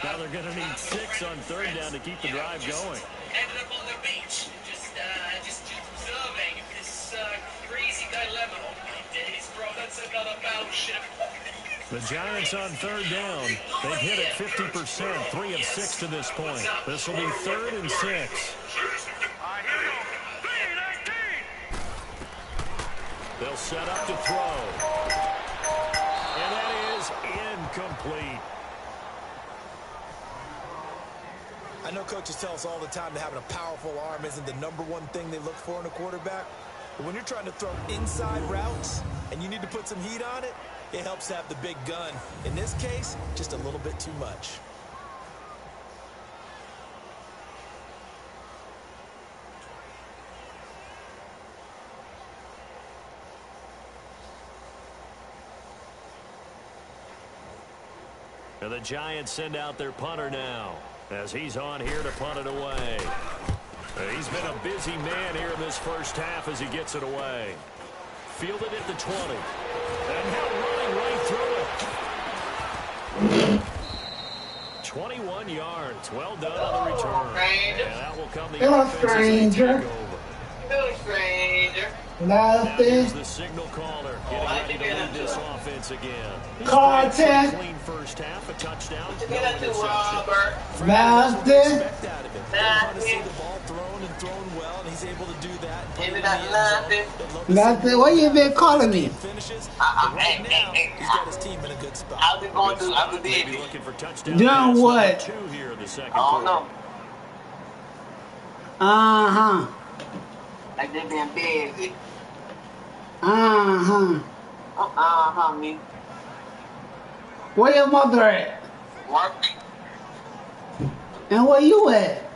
Now they're going to need 6 on 3rd down to keep the drive going. Ended up on the beach, just observing this crazy dilemma. Oh my days, bro, that's another battleship. The Giants on 3rd down. They've hit it 50%, 3 of 6 to this point. This will be 3rd and 6. They'll set up to throw. And that is incomplete. I know coaches tell us all the time that having a powerful arm isn't the #1 thing they look for in a quarterback. But when you're trying to throw inside routes and you need to put some heat on it, it helps have the big gun. In this case, just a little bit too much. And the Giants send out their punter now as he's on here to punt it away. He's been a busy man here in this 1st half as he gets it away. Fielded at the 20. And now running right through it. 21 yards. Well done on the return. And that will come the offense as they take over. Hello, stranger. There's the signal caller getting ready to lead this offense again. Content. Clean 1st half, a touchdown, no Get it to interception. Robert. Nothing. Expect out of him. They want to see the ball thrown and thrown well, and he's able to do that. And put it in the end zone. Nothing. What you been calling me? Finishes. But right now, he's got his team in a good spot. How's it going to Abu Maybe Dhabi? looking for touchdown. Done pass what? number 2 here in the 2nd I don't quarter. know. Uh-huh. Like they been busy. Uh-huh. Me. Where your mother at? Working. And where you at?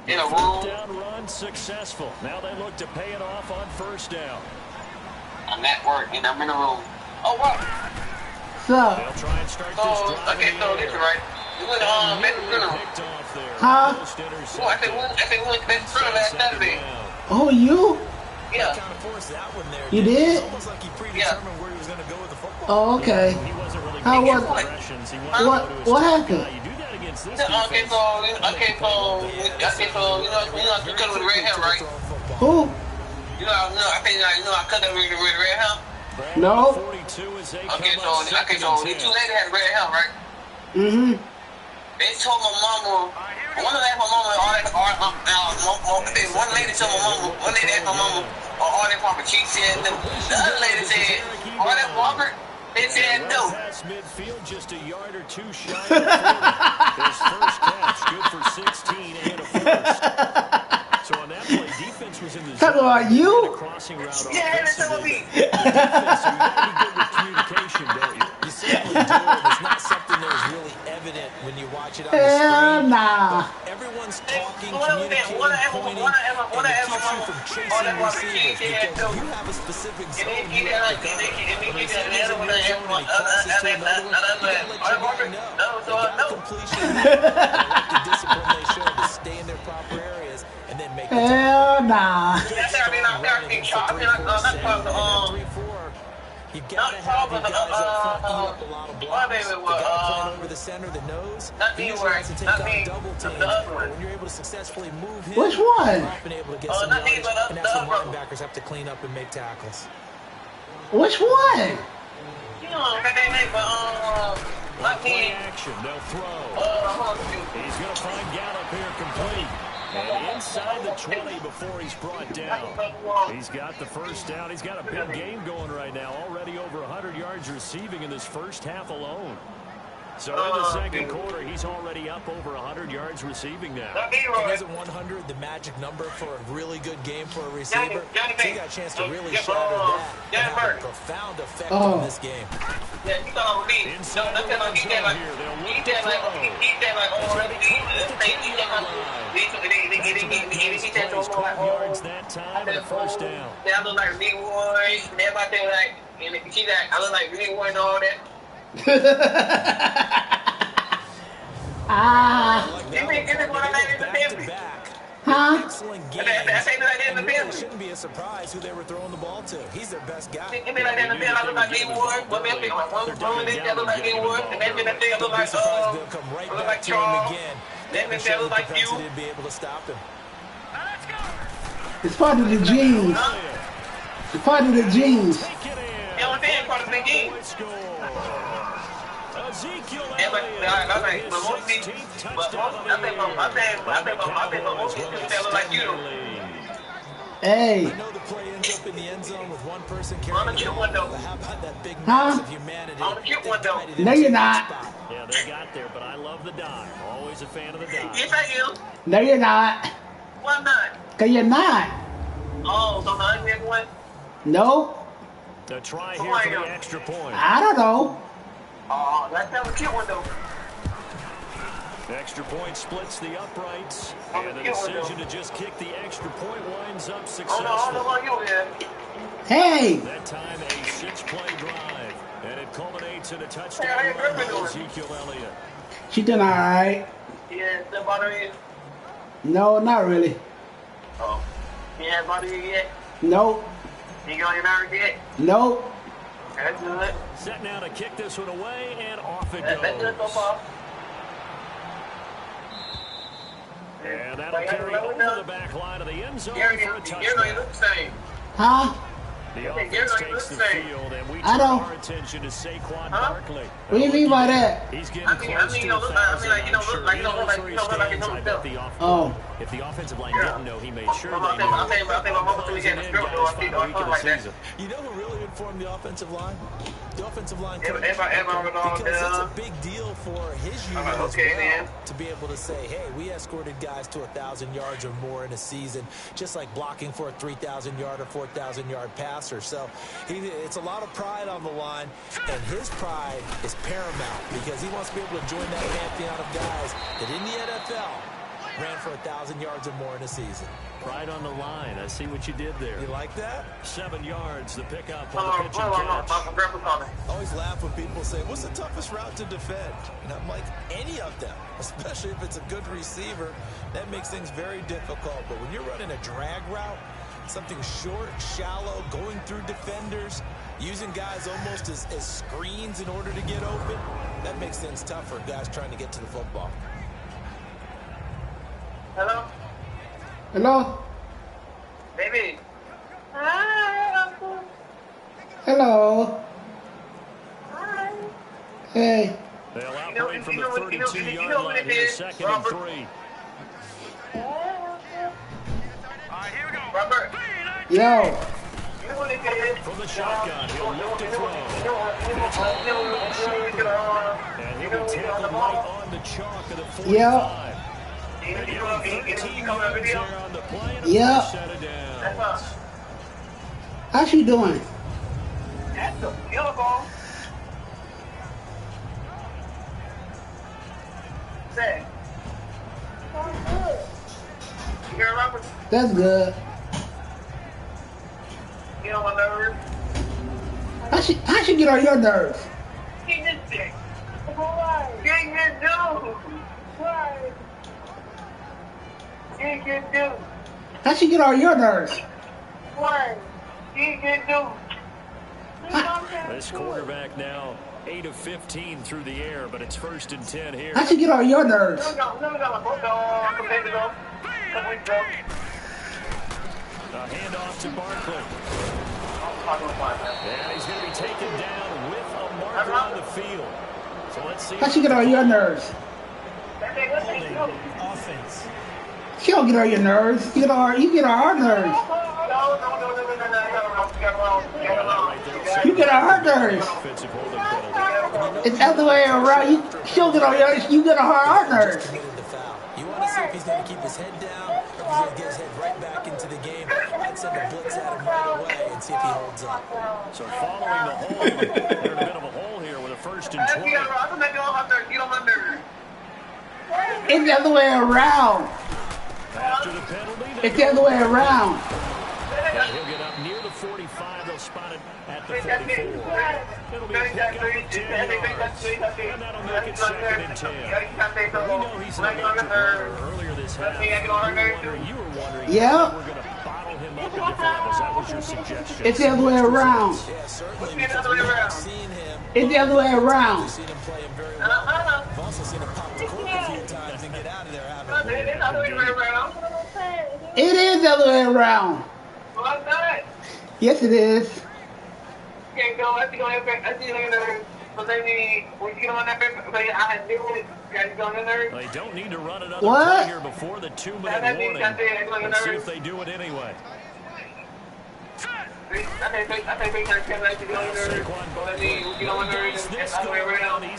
In a 4th room. down run successful. Now they look to pay it off on 1st down. I'm at work and I'm in a room. Oh, what? What's up? They'll try and start this So, drive okay, in so the this is air. right. We went Memphis Funeral. Picked off there. Huh? Almost Oh, I think intercepted. we went to Memphis Funeral last Second Saturday. down. Oh, you? Yeah. Kind of forced that one there. You didn't he? did? It's almost like he predetermined where he was going to go with the football. Oh, okay. He wasn't really How making was it? progressions. He wanted to What- go to his what top happened? guy. You do that against this Okay, defense. so you know, you cut with the red hair, right? Who? I cut that with the red hair. No. 42 as they Okay, come up so second the and two 10. ladies had red hair, right? Mm-hmm. They told my mama. One lady asked my mama one lady told my mama. One lady asked my mama, all that Robert. She said no. The other lady said, all that Robert. They said no. Pass midfield, just a yard or two shy of 40. His first catch, good for 16 and a first. So on that play, defense was in the Talk zone. about you? Get a crossing route Yeah, they told offensively. me. Defense, so you got to be good with communication, don't you? You certainly do, and it's not something that was really evident when you watch it on the Hell screen. nah. Everyone's talking, What communicating, pointing, and it keeps you from chasing receivers because you have a specific zone you have to cover. When receivers in your zone and he crosses to another one, you got to let your guy know. They got completion. They like the discipline they show to stay in their proper areas and then make the tackle. Hell nah. You gotta have your guys up front eat up a lot of blocks. The guy playing over the center, the nose, he usually has to take on double teams. But when you're able to successfully move him, Which one? you're often able to get some yardage and have some linebackers have to clean up and make tackles. Which one? Play action, they'll throw. He's going to find Gallup here complete. And inside the 20 before he's brought down. He's got the first down. He's got a big game going right now. Already over 100 yards receiving in this first half alone. So in the second quarter, he's already up over 100 yards receiving now. And isn't 100 the magic number for a really good game for a receiver? So you got a chance to really shatter that and have a profound effect on this game. Yards that time and a first down. I look like Leroy. Everybody like, and she like, I look like Leroy and all that. Huh? Excellent game. And really, it shouldn't be a surprise who they were throwing the ball to. He's their best guy. I look like Leroy. But maybe I look like Leroy. And then I look like They'll come right back to him again. They have a show like you. propensity to be able to stop him. It's part of the genes. It's part of the genes. Part of the game. Ezekiel Yeah, but Elliott, most his people, 16th but touchdown I of think most people look like you. Hey. I know the play ends up in the end zone with one person carrying the ball. But how about that big Huh? mass of humanity? On the cute one, though. That tied it No, into you're the not. spot. Yeah, they got there, but I love the dive. Always a fan of the dive. Yes, I am. No, you're not. Why not? Because you're not. Oh, so now I'm one. No. The try here for the extra point. I don't know. Oh, that's a cute one, though. Extra point splits the uprights, Oh, and the cute one, decision though. to just kick the extra point winds up Oh, no, successful. about you, man. Hey. That time a 6-play drive, and it culminates in a touchdown Hey, how you run by doing? Ezekiel Elliott. She done all right. Yeah, still bother you? No, not really. Oh. You ain't bother you yet? Nope. You going married yet? Nope. That's good. Set now to kick this one away, and off it That's good so goes. far. And that'll carry over the back line of the end zone Gary, for a Gary touchdown. looks the same. Huh? The Okay, offense Gary, takes the let's say- field, and we I turn don't- our attention to Saquon Huh? Barkley. What do you mean by that? He's getting I mean, close you to don't look like- I mean, 1,000, like, you don't I'm look sure. like- He you don't knows look like- where he you don't look like stands. you I don't bet look if the offensive line Yeah. didn't know, he made sure I they think knew. my mama told me he had a stroke, though. I think Guys, final week of the like that. season. You know who really informed the offensive line? The offensive line coach. Everybody Because it's a big deal for his unit as okay, well then. to be able to say, hey, we escorted guys to 1,000 yards or more in a season, just like blocking for a 3,000-yard or 4,000-yard passer. So it's a lot of pride on the line, and his pride is paramount because he wants to be able to join that pantheon of guys that in the NFL ran for 1,000 yards or more in a season. Right on the line. I see what you did there. You like that? 7 yards, the pickup on the pitch and catch. I always laugh when people say, what's the toughest route to defend? And I'm like, any of them, especially if it's a good receiver. That makes things very difficult. But when you're running a drag route, something short, shallow, going through defenders, using guys almost as screens in order to get open, that makes things tough for guys trying to get to the football. Hello? Hello? Baby. Hi, Uncle. Hello? Hi. Hey. They'll operate from the 32-yard line here, 2nd and 3. Robert. Yo. From the shotgun, he'll look to throw. And he will tackle right on the chalk of the 45. Yeah. And he'll have 13 yards there on the play, and Yeah. a set of downs. How's she doing? That's a field goal. Say. You hear Robert? That's good. You know my nerves? How she get on your nerves? He just sick. Why? Get good dude. Why? Get good dude. How she get on your nerves? Why? Get good dude. This quarterback now 8 of 15 through the air, but it's 1st and 10 here. How she get on your nerves? A handoff to Barkley. And he's going to be taken down with a marker on the field. So let's see. How she get on your nerves? Holding offense. She don't get on your nerves. You get on our nerves. You get on her nerves. Offensive holding penalty. It's the other way around. She don't get on yours. You get on her nerves. You want to see if he's going to keep his head down or if he's going to get his head right back into the game. I'd send a blitz at him right away and see if he holds up. So following the hole, they're in a bit of a hole here with a 1st and 20. It's the other way around. After the penalty, It's the other way around. and he'll get up near the 45. They'll spot it at the 44. It'll be a pickup of 10 yards, and that'll make it 2nd and 10. We know he's an electric runner. Earlier this half, you were wondering Yeah. if we're going to bottle him up and defend. That was your suggestion. It's the other way around. Yeah, certainly, because we haven't seen him. It's the other way around. We've seen him play him very well. We've also seen him pop the cork a few times and get out of there, haven't we? It is the other way around. Yes, it is. Can't go. I see They don't need to run another What? play here before the 2-minute warning. Let's see if they do it anyway.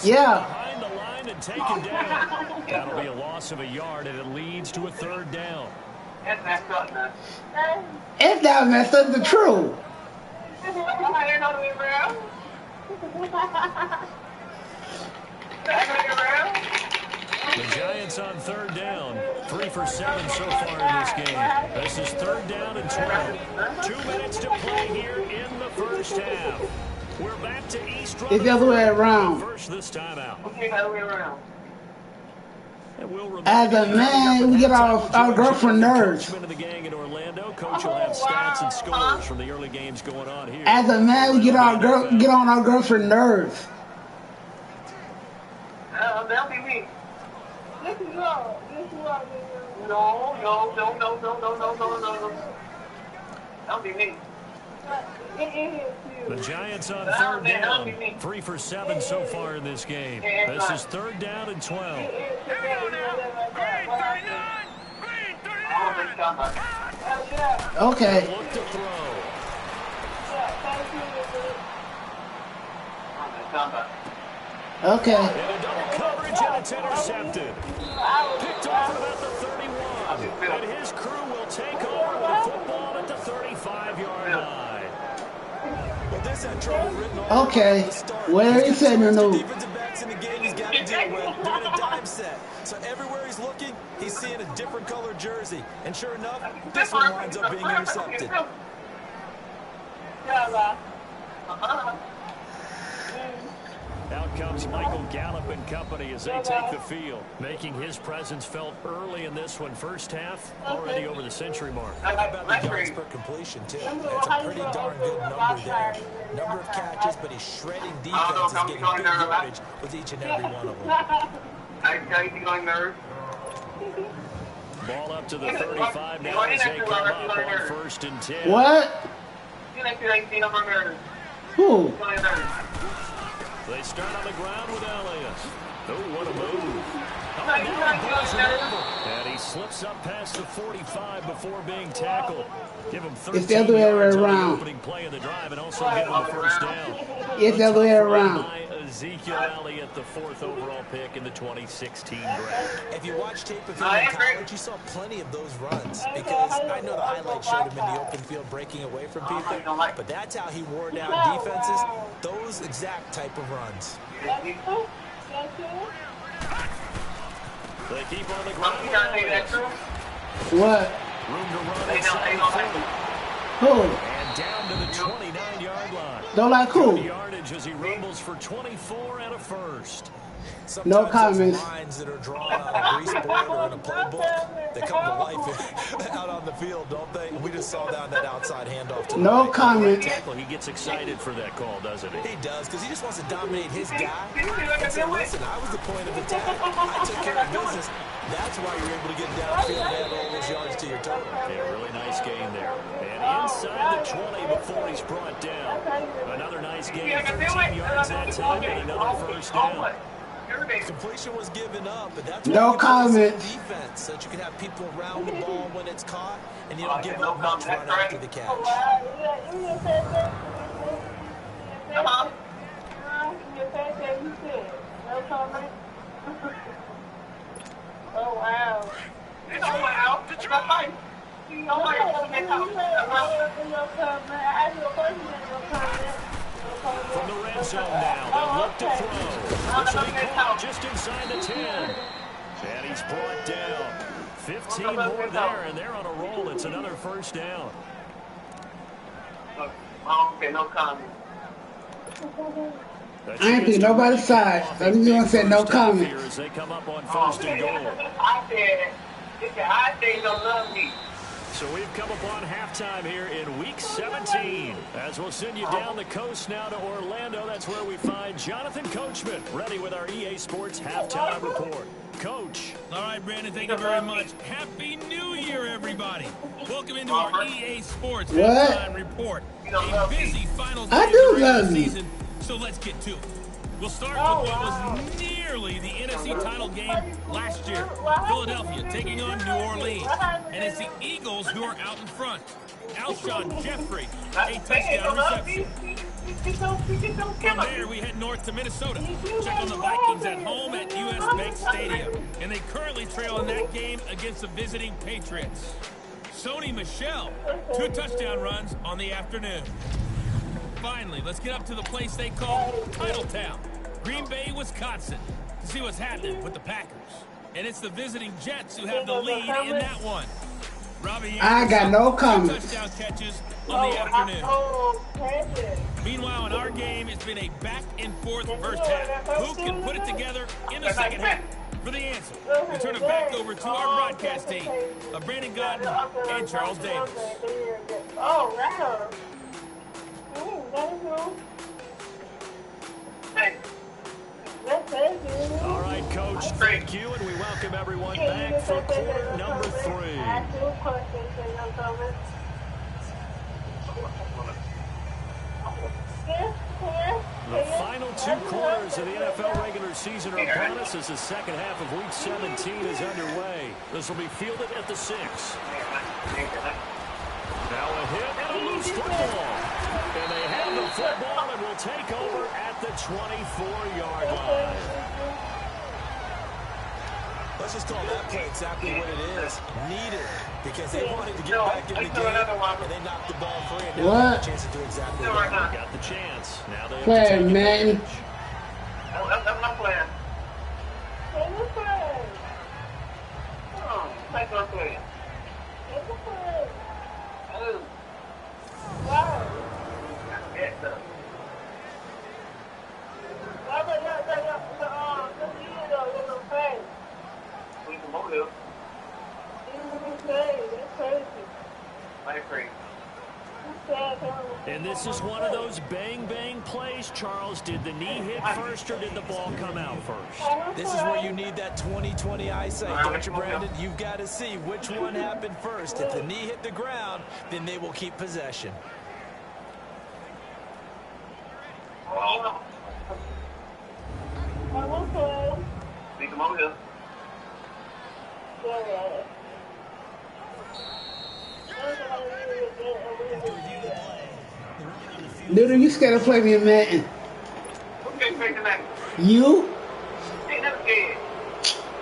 Yeah. Behind the line and taken down. That'll be a loss of a yard, and it leads to a 3rd down. It's not messed up. The truth. The Giants on 3rd down. 3 for 7 so far in this game. This is 3rd down and 12. 2 minutes to play here in the first half. We're back to East Rutherford. It's the other way around. First this time out. As a man, we get our girlfriend nerves. Of the gang in Orlando. Coach will have stats and scores from the early games going on here. As a man, we get on our girlfriend nerves. That'll be me. No. That'll be me. The Giants on 3rd down. 3 for 7 so far in this game. This is 3rd down and 12. Okay. Look to throw. Okay. And a double coverage, and it's intercepted. Picked off at about the 31. And his crew will take over with the football at the 35-yard line. Well, this had trouble written all Okay. over the start. Where is it in the Defensive backs in the game he's got to deal with. Doing a dive set. So everywhere he's looking, he's seeing a different color jersey. And sure enough, this one winds up being intercepted. Out comes Michael Gallup and company as they take the field, making his presence felt early in this one. First half, already over the century mark. How about the yards per completion, too? That's a pretty darn good number there. Number of catches, but he's shredding defenses, getting big yardage with each and every one of them. Ball up to the 35 now as they come up on 1st and 10. What? Who? They start on the ground with Elias. Oh, what a move. And he slips up past the 45 before being tackled. Give him 13 it's the other way yards on the around. opening play of the drive and also give him the first down. It's the other way around. Ezekiel Elliott, the 4th overall pick in the 2016 draft. If you watch tape of him in college, you saw plenty of those runs because I know the highlights showed him in the open field breaking away from people, but that's how he wore down defenses, those exact type of runs. They keep on the ground. What? Room to run inside the 40. Who? And down to the 29-yard line. Don't like who? Yardage as he rumbles for 24 and a first. Sometimes No comments. those lines that are drawn on a grease board or in a playbook, they come to life out on the field, don't they? We just saw that outside handoff to No comment. He gets excited for that call, doesn't he? He does, because he just wants to dominate his guy and say, listen, I was the point of attack. I took care of business. That's why you're able to get downfield and add all those yards to your total. Yeah, really nice gain there. And inside the 20 before he's brought down. Another nice gain, 13 yards that time, and another first down. Completion was given up, but that's no comment. Defense, so that you can have people around the ball when it's caught, and you don't give up much run after the catch. Oh, wow. From the red zone now, they'll look to throw. This will be caught just inside the 10. And he's brought down. 15 more there, and they're on a roll. It's another first down. Okay, no comment. I ain't picking nobody's side. I'm just gonna say no comment. As they come up on 1st and goal. I said you don't love me. So we've come upon halftime here in Week 17. As we'll send you down the coast now to Orlando, that's where we find Jonathan Coachman, ready with our EA Sports Halftime Report. Coach. All right, Brandon, thank you very much. Happy New Year, everybody. Welcome into our EA Sports Halftime Report. A busy final day of the regular season, so let's get to it. We'll start with what was nearly the NFC title game last year. Philadelphia taking on New Orleans. And it's the Eagles who are out in front. Alshon Jeffrey, a touchdown reception. From there, we head north to Minnesota. Check on the Vikings at home at US Bank Stadium. And they currently trail in that game against the visiting Patriots. Sony Michel, 2 touchdown runs on the afternoon. Finally, let's get up to the place they call Titletown, Green Bay, Wisconsin, to see what's happening with the Packers. And it's the visiting Jets who have the lead in that one. Robbie I got no comment. Touchdown catches on the afternoon. Meanwhile, in our game, it's been a back-and-forth first half. Who can put it together in the second half? For the answer, we turn it back over to our broadcast team of Brandon Godden and Charles Davis. Oh, wow. All right, Coach, thank you, and we welcome everyone back for quarter number 3. The final 2 quarters of the NFL regular season are upon us as the second half of Week 17 is underway. This will be fielded at the 6. Now a hit and a loose football. And they have the football and will take over at the 24-yard line. Let's just call that play exactly what it is. Needed. Because they wanted to get back in the game, and they knocked the ball free. And now they have a chance to do exactly that. They got the chance. Now they have Play, to take man. That's my plan. And this is one of those bang-bang plays, Charles. Did the knee hit first or did the ball come out first? This is where you need that 20/20 eyesight, don't you, Brandon? You've got to see which one happened first. If the knee hit the ground, then they will keep possession. Dude, you scared to play me, man? You?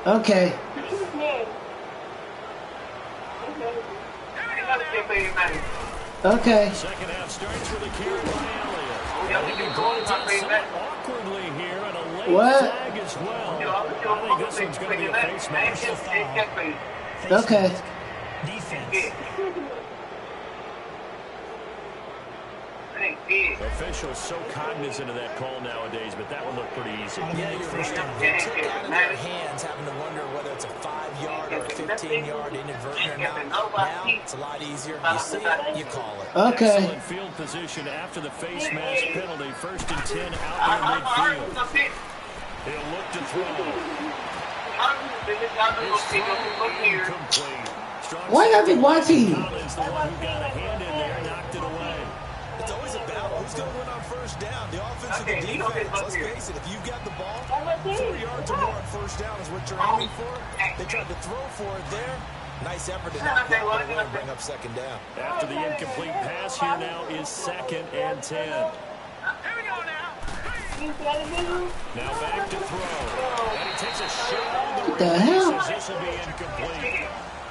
Okay. Okay. Second half starts with a carry by Elliott. Awkwardly here and a late flag as well. I think this one's going to be a face mask. Okay. Defense. Officials so cognizant of that call nowadays, but that one looked pretty easy. Yeah, you're right. They took it out of their hands, having to wonder whether it's a 5-yard or a 15-yard inadvertent or not. Now, it's a lot easier. You see it, you call it. Okay. Excellent field position after the face mask penalty. 1st and 10 out near midfield. He'll look to throw. Why not be watching? Collins, the one who got a hand in there, knocked it away. It's always a battle. Who's going to win on first down? The offense or the defense? Let's face it, if you've got the ball, 4 yards or more on first down is what you're aiming for. They tried to throw for it there. Nice effort to knock that one away and bring up second down. After the incomplete pass, here now is 2nd and 10. Now back to throw. And he takes a shot on the What the hell? This will be incomplete.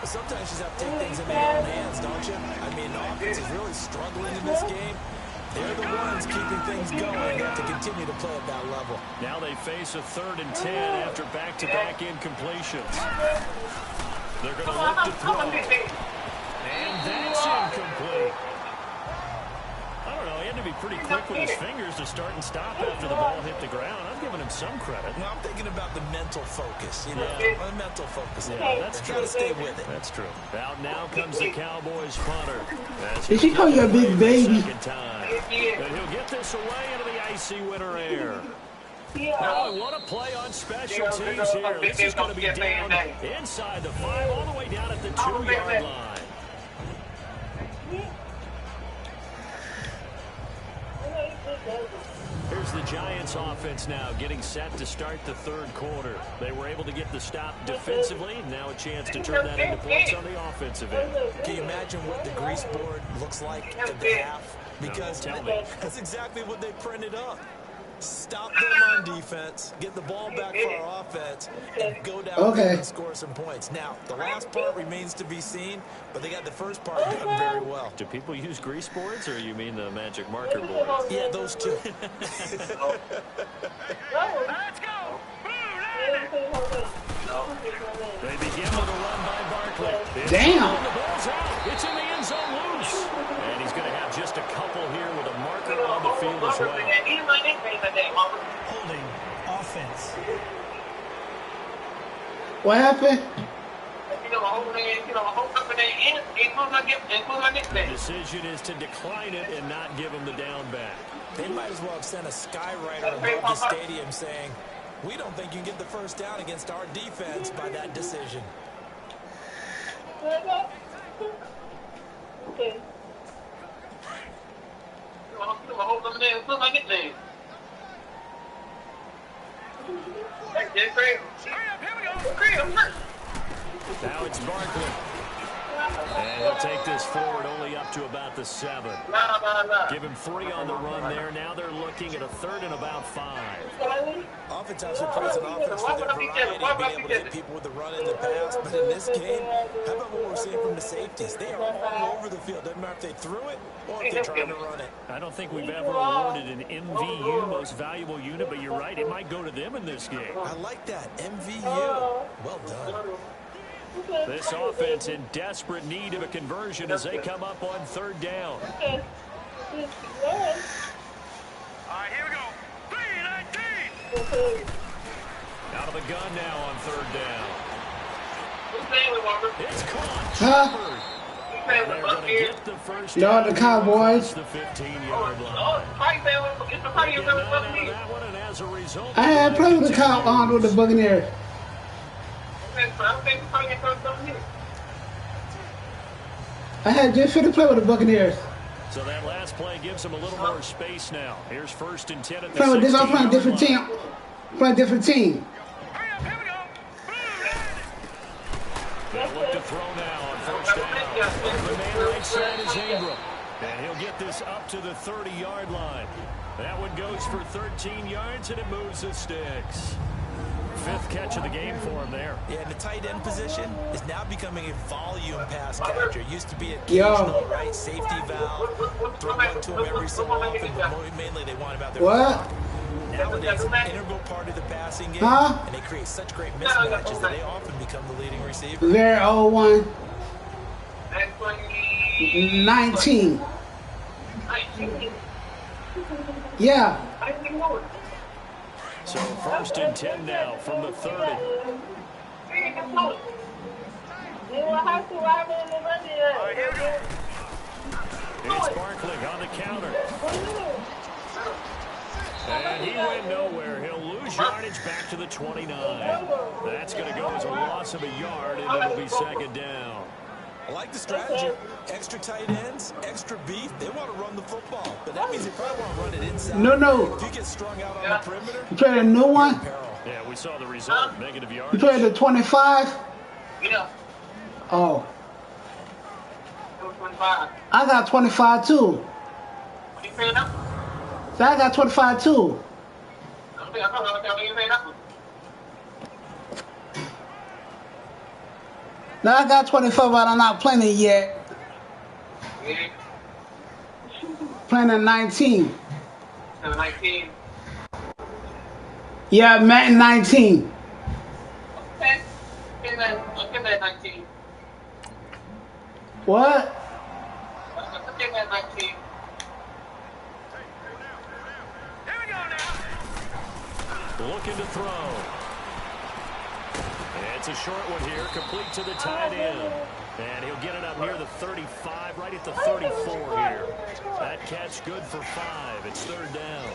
Sometimes you just have to take things into your own hands, don't you? I mean, the offense is really struggling in this game. They're the ones keeping things going to continue to play at that level. Now they face a 3rd and 10 after back-to-back incompletions. They're going to look to throw. And that's incomplete. I don't know, he had to be pretty quick with his fingers to start and stop after the ball hit the ground. I'm giving him some credit. Well, I'm thinking about the mental focus, you know, the mental focus. Yeah, that's true. true. To stay with it. That's true. Out now comes the Cowboys punter. Did she call you a big baby? Second time. But he'll get this away into the icy winter air. Now, what a play on special teams here. This is going to be down inside the 5, all the way down at the 2-yard line. Here's the Giants offense now getting set to start the 3rd quarter. They were able to get the stop defensively. Now a chance to turn that into points on the offensive end. Can you imagine what the grease board looks like at the half? Because that's exactly what they printed up. Stop them on defense, get the ball back for our offense, and go down and score some points. Now, the last part remains to be seen, but they got the first part done very well. Do people use grease boards, or you mean the magic marker boards? Yeah, those two. Let's go! They begin with a run by Barkley. Damn! The ball's out. It's in the end zone loose. And he's going to have just a couple here with a marker on the field as well. Holding offense. What happened? The decision is to decline it and not give him the down back. They might as well have sent a skywriter above the stadium saying, we don't think you can get the first down against our defense by that decision. Now it's Barkley. And he'll take this forward only up to about the 7. Give him 3 on the run there. Now they're looking at a 3rd and about 5. Oftentimes we praise an offense for their variety, being able to hit people with the run in the pass. But in this game, how about what we're seeing from the safeties? They are all over the field. Doesn't matter if they threw it or if they're trying to run it. I don't think we've ever awarded an MVU, most valuable unit, but you're right, it might go to them in this game. I like that. MVU. Well done. This offense in desperate need of a conversion as they come up on 3rd down. All right, here we go. 3-19. Out of the gun now on 3rd down. It's caught. Huh? They're going to get the first Y'all down the Cowboys. the 15-yard line. I had played with the Cowboys with the Buccaneers. I had just finished playing with the Buccaneers. So that last play gives them a little more space now. Here's 1st and 10 at the Playing with this, I'm playing 16-yard different line. team. Playing different team. Look to throw now on 1st down. The man right side is Ingram. And he'll get this up to the 30-yard line. That one goes for 13 yards, and it moves the sticks. 5th catch of the game for him there. Yeah, and the tight end position is now becoming a volume pass catcher. It used to be occasional, right? Safety valve. Throw one to him every so often, but mainly they want about their What? Nowadays, an integral part of the passing game, Huh? and they create such great mismatches that they often become the leading receiver. Very old one. 19. Yeah. So 1st and 10 now from the 30. It's Barkley on the counter. And he went nowhere. He'll lose yardage back to the 29. That's going to go as a loss of a yard, and it'll be 2nd down. I like the strategy. Extra tight ends, extra beef. They want to run the football, but that means they probably want to run it inside. No. If you get strung out on the perimeter, You played a new one? Yeah, we saw the result. Negative You yardage. played the 25? Yeah. Oh. 25. I got 25 too. What you saying now? So I got 25 too. I don't know what you saying now. Now I got 25, but I'm not playing it yet. Yeah. Playing at 19. 19. Yeah, Madden 19. Okay. Give that 19. What? Give that 19. Looking to throw. It's a short one here, complete to the tight end. And he'll get it up near the 35, right at the 34 here. That catch good for 5. It's 3rd down.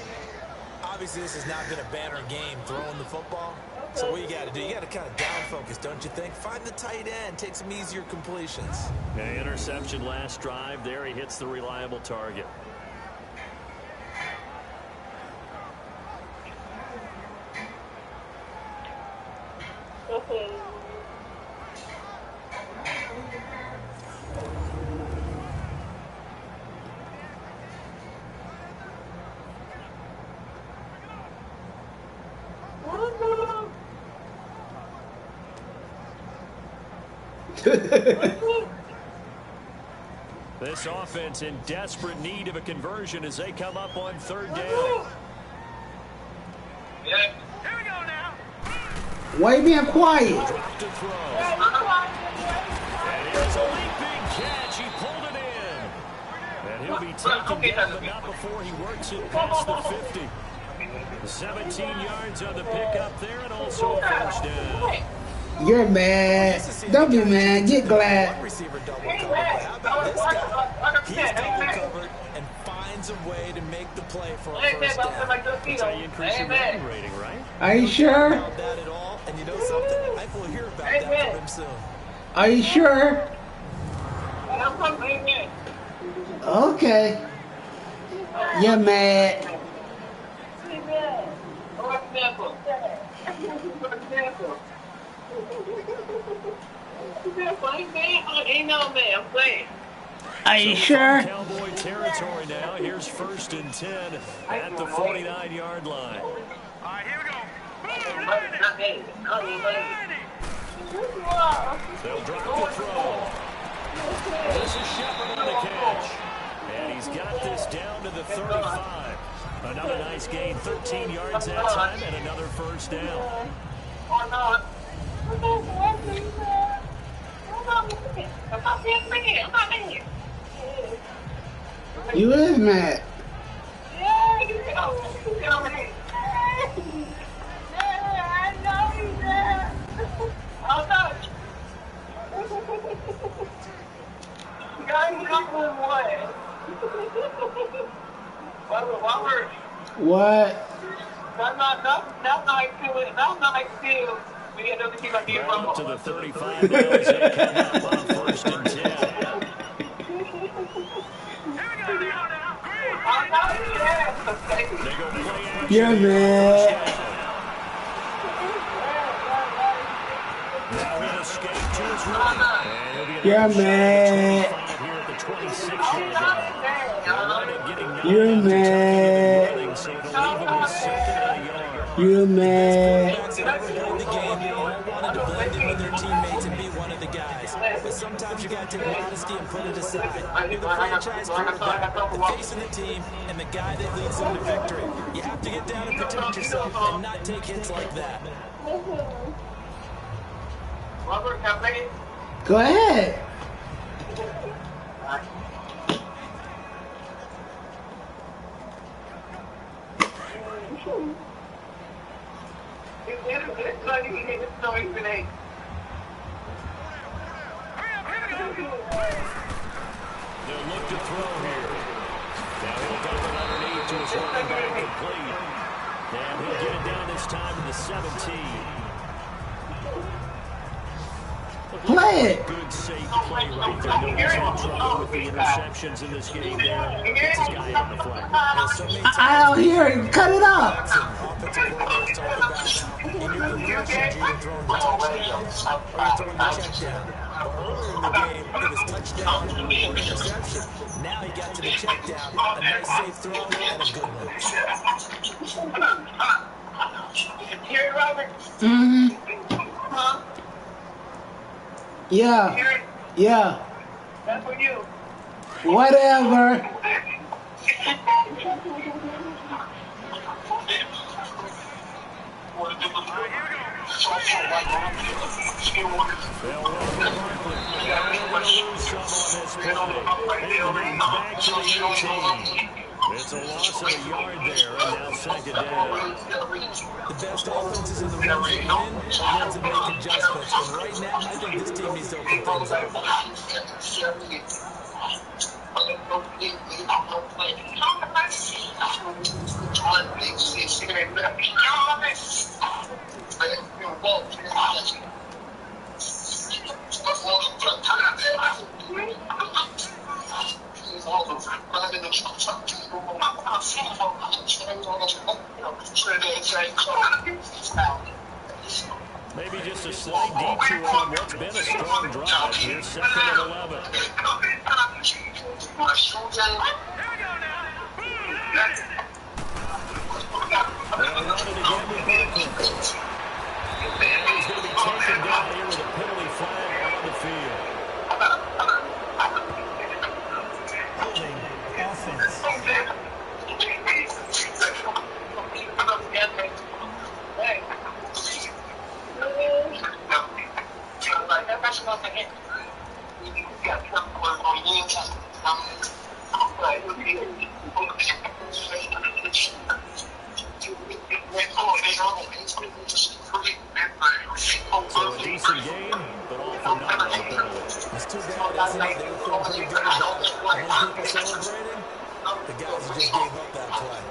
obviously this has not been a banner game throwing the football. So what you got to do, you got to kind of down focus, don't you think? Find the tight end, take some easier completions. Okay, interception last drive. There he hits the reliable target. This offense in desperate need of a conversion as they come up on 3rd down. Yeah. Here we go now. Why you being quiet? Drop to throw. And here's a leaping catch. He pulled it in. And he'll be taken down, but not before he works it past the 50. 17 yards on the pickup there, and also a first down. You're mad. Don't be mad. Get glad. Receiver double covered. How about this guy? He's double covered and finds a way to make the play for a first down. That's how you increase your running rating, right? Are you sure? About that at all? And you know something? I will hear about that from him soon. Are you sure? Okay. You're mad. Are you sure? Cowboy territory now. Here's 1st and 10 at the 49-yard line. All right, here we go. They'll drop the throw. This is Shepard on the catch. And he's got this down to the 35. Another nice gain, 13 yards that time, and another first down. You is mad. What? That's not how I feel. That's not how I feel. We get another team like you. Ball up to the 35 now as they come up on 1st and 10. You're mad. Now he'll escape to his right. You're mad. You're mad. You're mad. Their teammates and be one of the guys. But sometimes you got to take modesty and put it aside. You're the franchise quarterback, the face of the team, and the guy that leads them to victory. You have to get down and protect yourself and not take hits like that. Robert, can I play it? Go ahead. It's like you can get so today. They'll look to throw here. Now he'll dump it underneath to his running back complete. And he'll get it down this time to the 17. Play it. Good safe play right there. No one's had trouble with the interceptions in this game now. Gets his guy on the flag. I don't hear it. Cut it up. Earlier in the game, it was touchdown or interception. Now he got to the check down. A nice safe throw and a good one. Hear it, Robert? Mm-hmm. Huh? Yeah. Hear it? Yeah. That's for you. Whatever. It's a loss of a yard there, and now 2nd down. The best offenses in the world win, and ones that make adjustments. And right now, I think this team needs to open things up. Maybe just a slight detour on what's been a strong drive here, 2nd and 11. They'll run it again with Barkley. And he's going to be taken down here with a penalty flag on the field. Holding offense. So a decent game, but all for nothing. It's too bad, isn't it? They were feeling pretty good about it. When people celebrating, the guys who just gave up that play.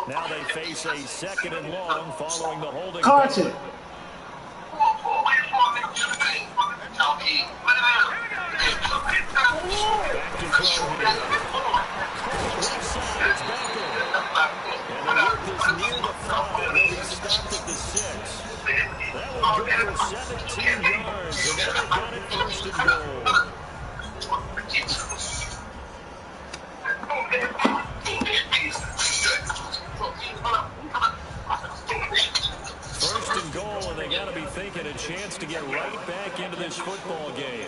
Now they face a 2nd and long following the holding. Carson. Back to throw here. Left side, it's Baker. And the work is near the 5. He'll be stopped at the 6. That will go for 17 yards. And then they've got it 1st and goal. First and goal, and they got to be thinking a chance to get right back into this football game.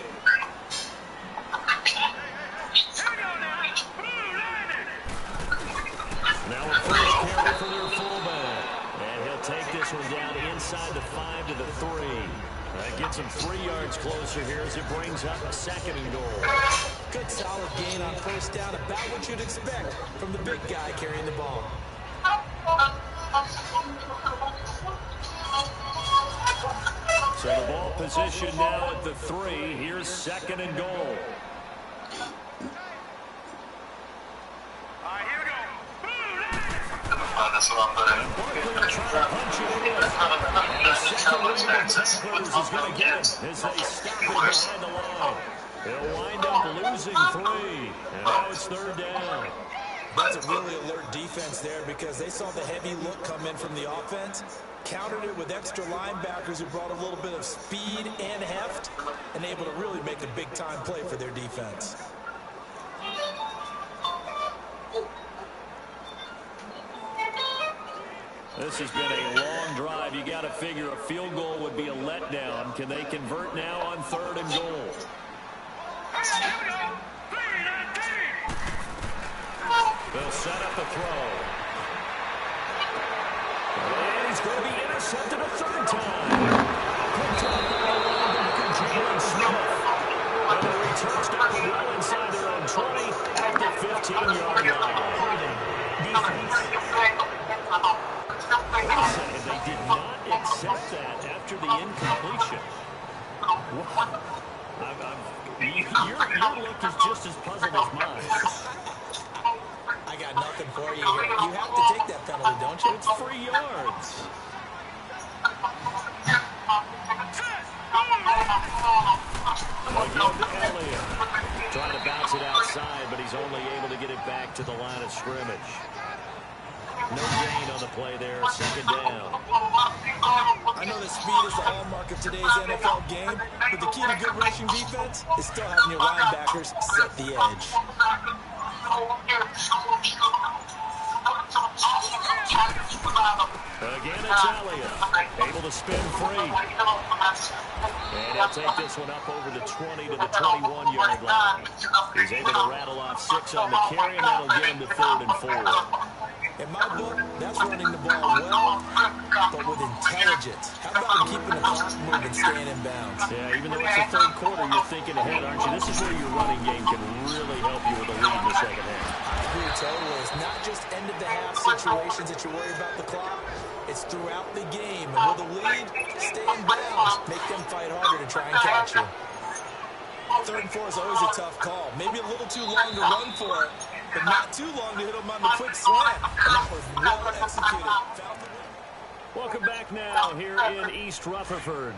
Now a first carry for their fullback. And he'll take this one down inside the 5 to the 3. That gets him 3 yards closer here as it brings up a 2nd and goal. Good solid gain on first down, about what you'd expect from the big guy carrying the ball. So the ball position now at the 3. Here's 2nd and goal. That's what I'm doing. Barkley will try to punch it in. And the second wave of tacklers is going to get him as they stop it behind the line. They'll wind up losing 3. And now it's 3rd down. That's a really alert defense there because they saw the heavy look come in from the offense, countered it with extra linebackers who brought a little bit of speed and heft, and able to really make a big-time play for their defense. This has been a long drive. You got to figure a field goal would be a letdown. Can they convert now on 3rd and goal? They'll set up a throw. And he's going to be intercepted a 3rd time. Picked up by linebacker Jalen Smith. And the return stop well inside their own 20 at the 15-yard line. They did not accept that after the incompletion. Your look is just as puzzled as mine. I got nothing for you here. You have to take that penalty, don't you? It's 3 yards. Again to Elliott. Trying to bounce it outside, but he's only able to get it back to the line of scrimmage. No gain on the play there, 2nd down. I know that speed is the hallmark of today's NFL game, but the key to good rushing defense is still having your linebackers set the edge. Again, it's Elliott. Able to spin free. And he'll take this one up over the 20 to the 21-yard line. He's able to rattle off 6 on the carry, and that'll get him to 3rd and 4. In my book, that's running the ball well, but with intelligence. How about keeping the clock moving, staying in bounds? Yeah, even though it's the 3rd quarter, you're thinking ahead, aren't you? This is where your running game can really help you with a lead in the 2nd half. I agree totally. It's not just end-of-the-half situations that you worry about the clock. It's throughout the game. And with a lead, stay in bounds. Make them fight harder to try and catch you. 3rd and 4 is always a tough call. Maybe a little too long to run for it, but not too long to hit him on the quick slant. And that was well executed. Welcome back now here in East Rutherford.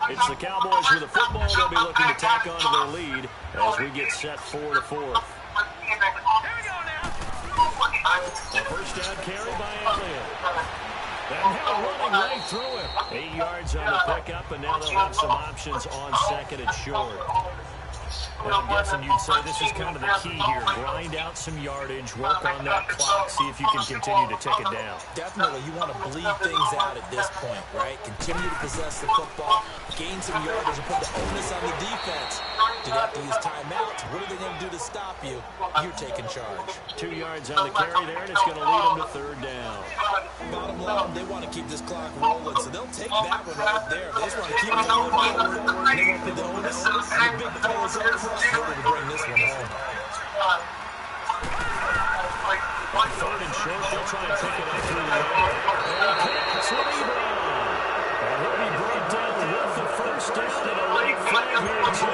It's the Cowboys with a football. They'll be looking to tack on to their lead as we get set for the 4th. A first down carry by Elliott. And now running right through him. 8 yards on the pickup, and now they'll have some options on 2nd and short. Well, I'm guessing you'd say this is kind of the key here. Grind out some yardage, work on that clock, see if you can continue to tick it down. Definitely, you want to bleed things out at this point, right? Continue to possess the football, gain some yardage, and put the onus on the defense. Do they have to use timeouts? What are they going to do to stop you? You're taking charge. 2 yards on the carry there, and it's going to lead them to 3rd down. Bottom line, they want to keep this clock rolling, so they'll take that one right there. They just want to keep it going forward. They want to put the onus and the big players up front in order to bring this one home. On 3rd and short, they'll try and pick it up through the air. And it's Rebound. And he'll be brought down with the first down and a late flag here too.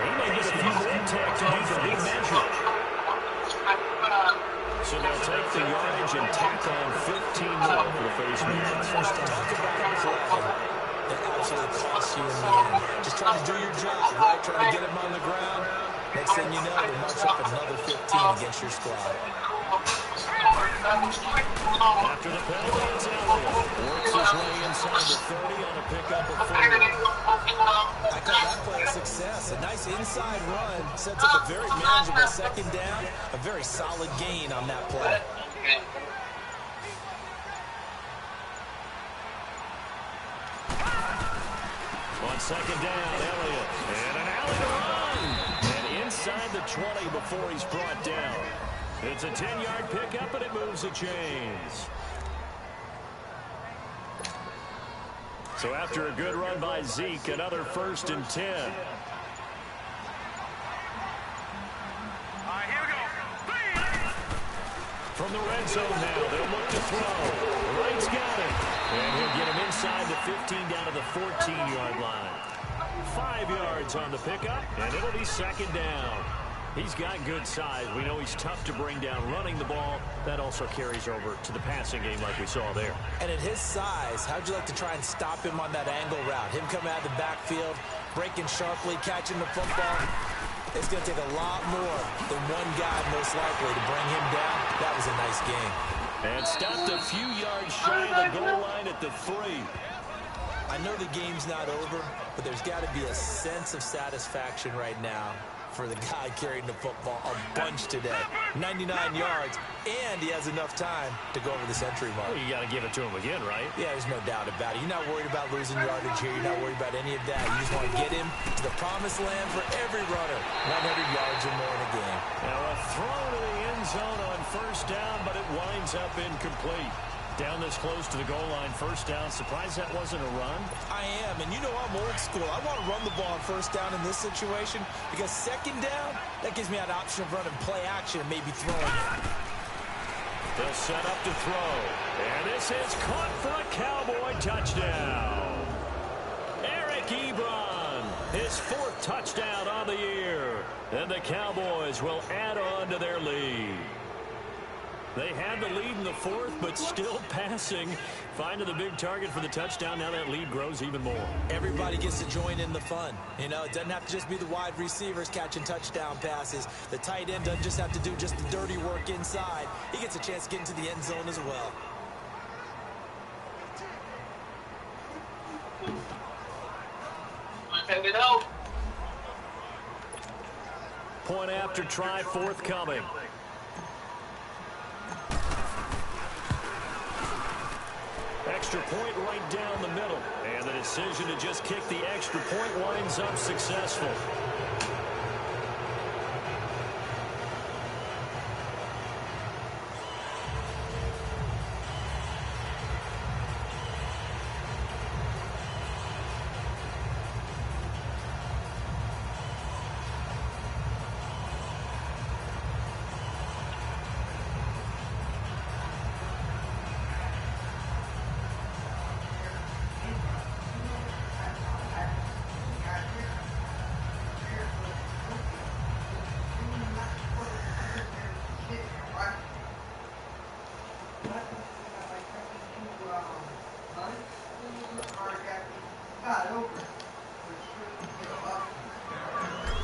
He may get a few more tags to do for good measure. So they'll take the yardage and tack on 15 more for the face mask. Talk about a play that absolutely costs you in the end. Just trying to do your job, right? Trying to get him on the ground. Next thing you know, they march up another 15 against your squad. After the penalty, it's Elliott. Works his way inside the 30 on a pickup of 4. I call that play a success. A nice inside run sets up a very manageable 2nd down. A very solid gain on that play. On second down, Elliott. And an alley to run. And inside the 20 before he's brought down. It's a 10-yard pickup, and it moves the chains. So after a good run by Zeke, another 1st and 10. All right, here we go. From the red zone now, they'll look to throw. Wright's got it. And he'll get him inside the 15 down to the 14-yard line. 5 yards on the pickup, and it'll be second down. He's got good size. We know he's tough to bring down running the ball. That also carries over to the passing game like we saw there. And at his size, how'd you like to try and stop him on that angle route? Him coming out of the backfield, breaking sharply, catching the football. It's going to take a lot more than one guy, most likely, to bring him down. That was a nice game. And stopped a few yards shy of the goal line at the 3. I know the game's not over, but there's got to be a sense of satisfaction right now for the guy carrying the football a bunch today. 99 yards, and he has enough time to go over the century mark. Well, you got to give it to him again, right? Yeah, there's no doubt about it. You're not worried about losing yardage here. You're not worried about any of that. You just want to get him to the promised land for every runner. 100 yards or more in a game. Now a throw to the end zone on 1st down, but it winds up incomplete. Down this close to the goal line, 1st down. Surprised that wasn't a run? I am, and you know I'm old school. I want to run the ball on 1st down in this situation because 2nd down, that gives me an option of running play action and maybe throwing it. They'll set up to throw. And this is caught for a Cowboy touchdown. Eric Ebron, his 4th touchdown on the year. And the Cowboys will add on to their lead. They had the lead in the 4th, but still passing. Finding the big target for the touchdown. Now that lead grows even more. Everybody gets to join in the fun. You know, it doesn't have to just be the wide receivers catching touchdown passes. The tight end doesn't just have to do just the dirty work inside. He gets a chance to get into the end zone as well. Take it out. Point after try forthcoming. Extra point right down the middle. And the decision to just kick the extra point winds up successful.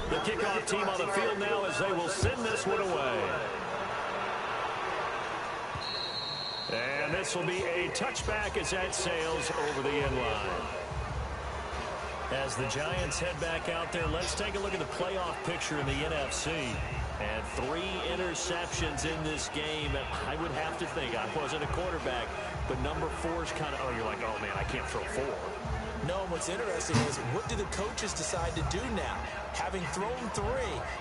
The kickoff team on the field now as they will send this one away. And this will be a touchback as that sails over the end line. As the Giants head back out there, let's take a look at the playoff picture in the NFC. And 3 interceptions in this game. I would have to think, I wasn't a quarterback, but number 4 is kind of, oh, you're like, oh, man, I can't throw 4. No, and what's interesting is, what do the coaches decide to do now? Having thrown 3,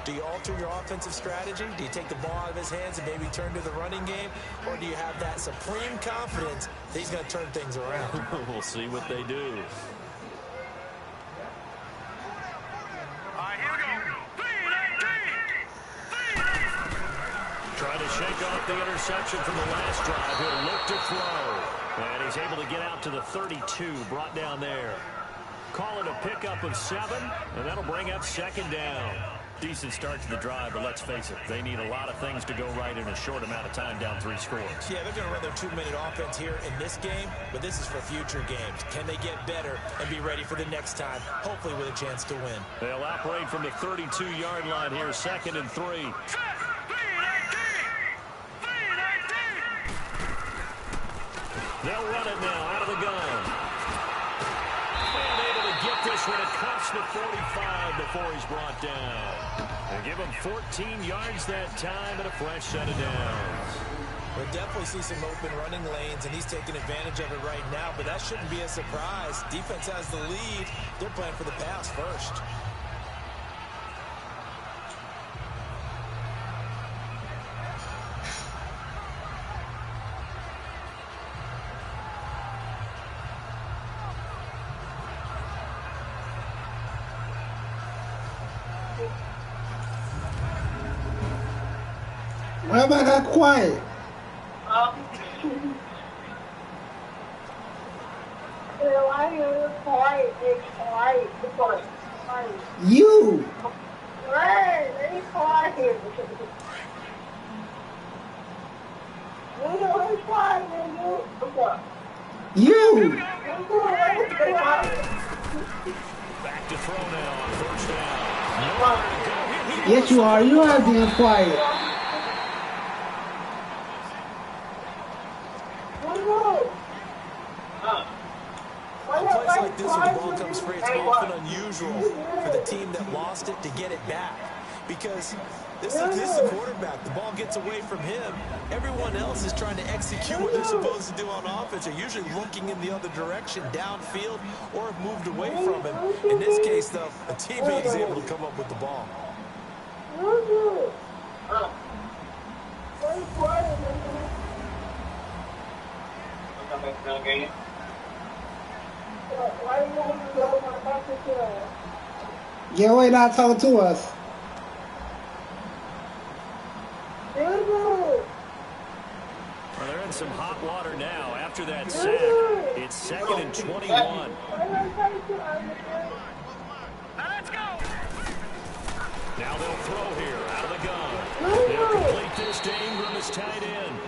do you alter your offensive strategy? Do you take the ball out of his hands and maybe turn to the running game? Or do you have that supreme confidence that he's going to turn things around? We'll see what they do. All right, here we go. Trying to shake off the interception from the last drive. He'll look to throw. And he's able to get out to the 32, brought down there. Call it a pickup of 7, and that'll bring up 2nd down. Decent start to the drive, but let's face it, they need a lot of things to go right in a short amount of time, down 3 scores. Yeah, they're going to run their 2-minute offense here in this game, but this is for future games. Can they get better and be ready for the next time, hopefully with a chance to win? They'll operate from the 32-yard line here, 2nd and 3. They'll run it now out of the gun. And able to get this one across the 45 before he's brought down. They give him 14 yards that time and a fresh set of downs. We'll definitely see some open running lanes, and he's taking advantage of it right now, but that shouldn't be a surprise. Defense has the lead. They're playing for the pass first. Why am I not quiet? Why are you quiet? It's quiet. You. Right, it's quiet. You know it's quiet, You. Back to throw now on first down. Yes, you are. You are being quiet. A place like this where the ball comes free, it's often unusual for the team that lost it to get it back. Because this is the quarterback. The ball gets away from him. Everyone else is trying to execute what they're supposed to do on offense. They're usually looking in the other direction, downfield, or have moved away from him. In this case, though, a teammate is able to come up with the ball. Yeah, why not talking to us? Well, they're in some hot water now after that sack. It's 2nd and 21. Now they'll throw here out of the gun. They'll complete this to Ingram as tight end.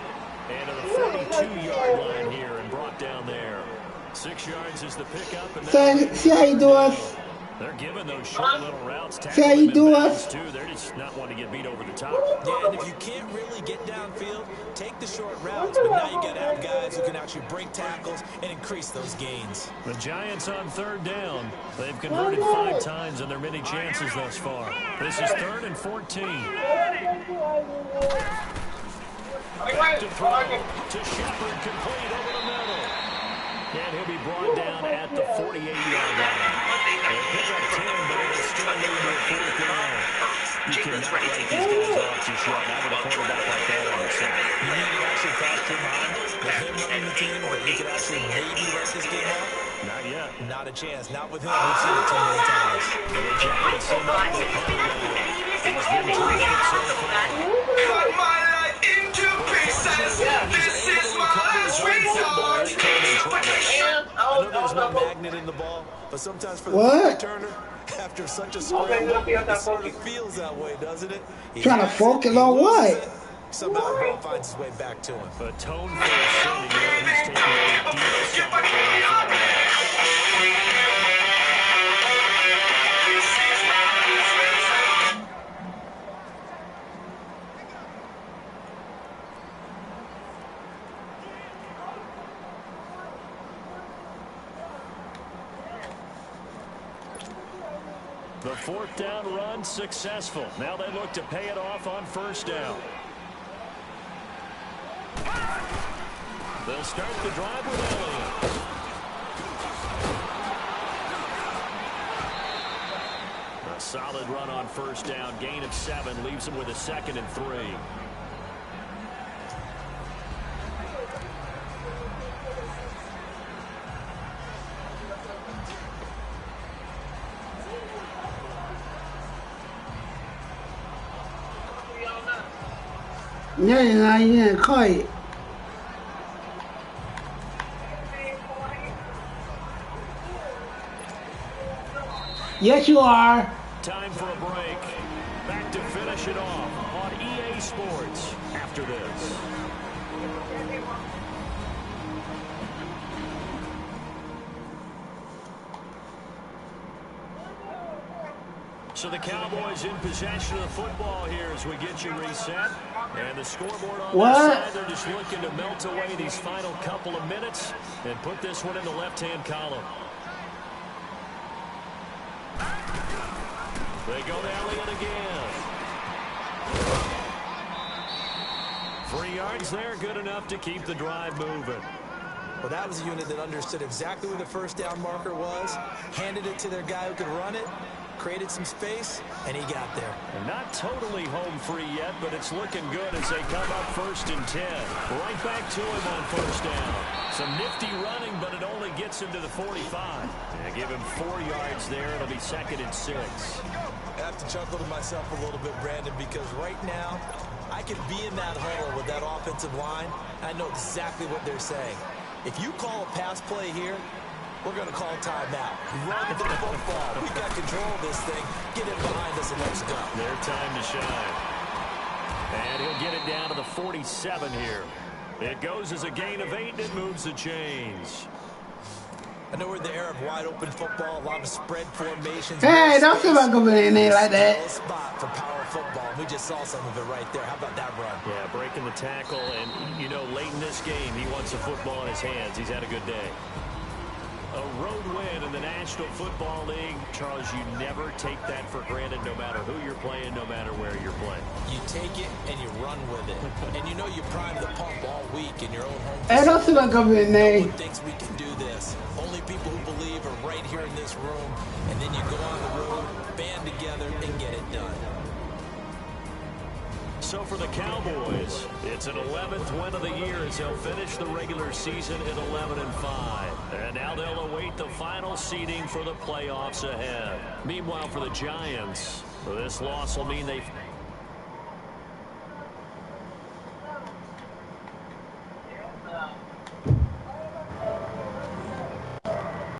And to the 42-yard line here and brought down there. 6 yards is the pickup. And See how you do us? they're giving those short little routes. See how you do us? Too. They're just not wanting to get beat over the top. Yeah, and if you can't really get downfield, take the short routes. But now you got to have guys who can actually break tackles and increase those gains. The Giants on 3rd down. They've converted 5 times on their many chances thus far. This is 3rd and 14. Back to throw to Shepard, complete over the middle. And he'll be brought down at the 48-yard line. They pick up 10, but it'll still lead to a 4th down. You cannot write these guys off too short. Not with a quarterback like that on the side. You need to actually cross your mind with him running the team that you could actually maybe write this game off. Not yet. Not a chance. Not with him. We've seen it too many times. The Giants send up the punt away. He's been terrific so far. Cut my life into pieces. This is my last resort. I know there's no magnet in the ball, but sometimes for the returner, after such a scramble, it sort of feels that way, doesn't it? Trying to focus on what? Somehow the ball finds its way back to him. A tone for a sending. He's taking a deep shot. The 4th down run successful. Now they look to pay it off on 1st down. They'll start the drive with Elliott. A solid run on 1st down. Gain of 7 leaves him with a 2nd and 3. Yeah, you didn't call it. Yes, you are. Time for a break. Back to finish it off on EA Sports after this. So the Cowboys in possession of the football here as we get you reset. And the scoreboard on their side, they're just looking to melt away these final couple of minutes and put this one in the left-hand column. They go to Elliott again. 3 yards there, good enough to keep the drive moving. Well, that was a unit that understood exactly where the first down marker was, handed it to their guy who could run it, created some space, and he got there. And not totally home free yet, but it's looking good as they come up 1st and 10. Right back to him on 1st down. Some nifty running, but it only gets him to the 45. And give him 4 yards there. It'll be 2nd and 6. I have to chuckle to myself a little bit, Brandon, because right now I could be in that huddle with that offensive line. I know exactly what they're saying. If you call a pass play here, we're going to call timeout. Run the football. We got control of this thing. Get it behind us and let's go. Their time to shine. And he'll get it down to the 47 here. It goes as a gain of 8, and it moves the chains. I know we're in the era of wide open football, a lot of spread formations. Hey, don't see about going in there like that. Spot for power football. We just saw some of it right there. How about that run? Yeah, breaking the tackle, and, you know, late in this game, he wants the football in his hands. He's had a good day. A road win in the National Football League. Charles, you never take that for granted, no matter who you're playing, no matter where you're playing. You take it and you run with it. And you know you prime the pump all week in your own home. Hey, don't see about going in there. No one thinks we can do this. Only people who believe are right here in this room. And then you go on the road, band together, and get it done. So for the Cowboys, it's an 11th win of the year as they'll finish the regular season at 11-5. And now they'll await the final seeding for the playoffs ahead. Meanwhile, for the Giants, this loss will mean they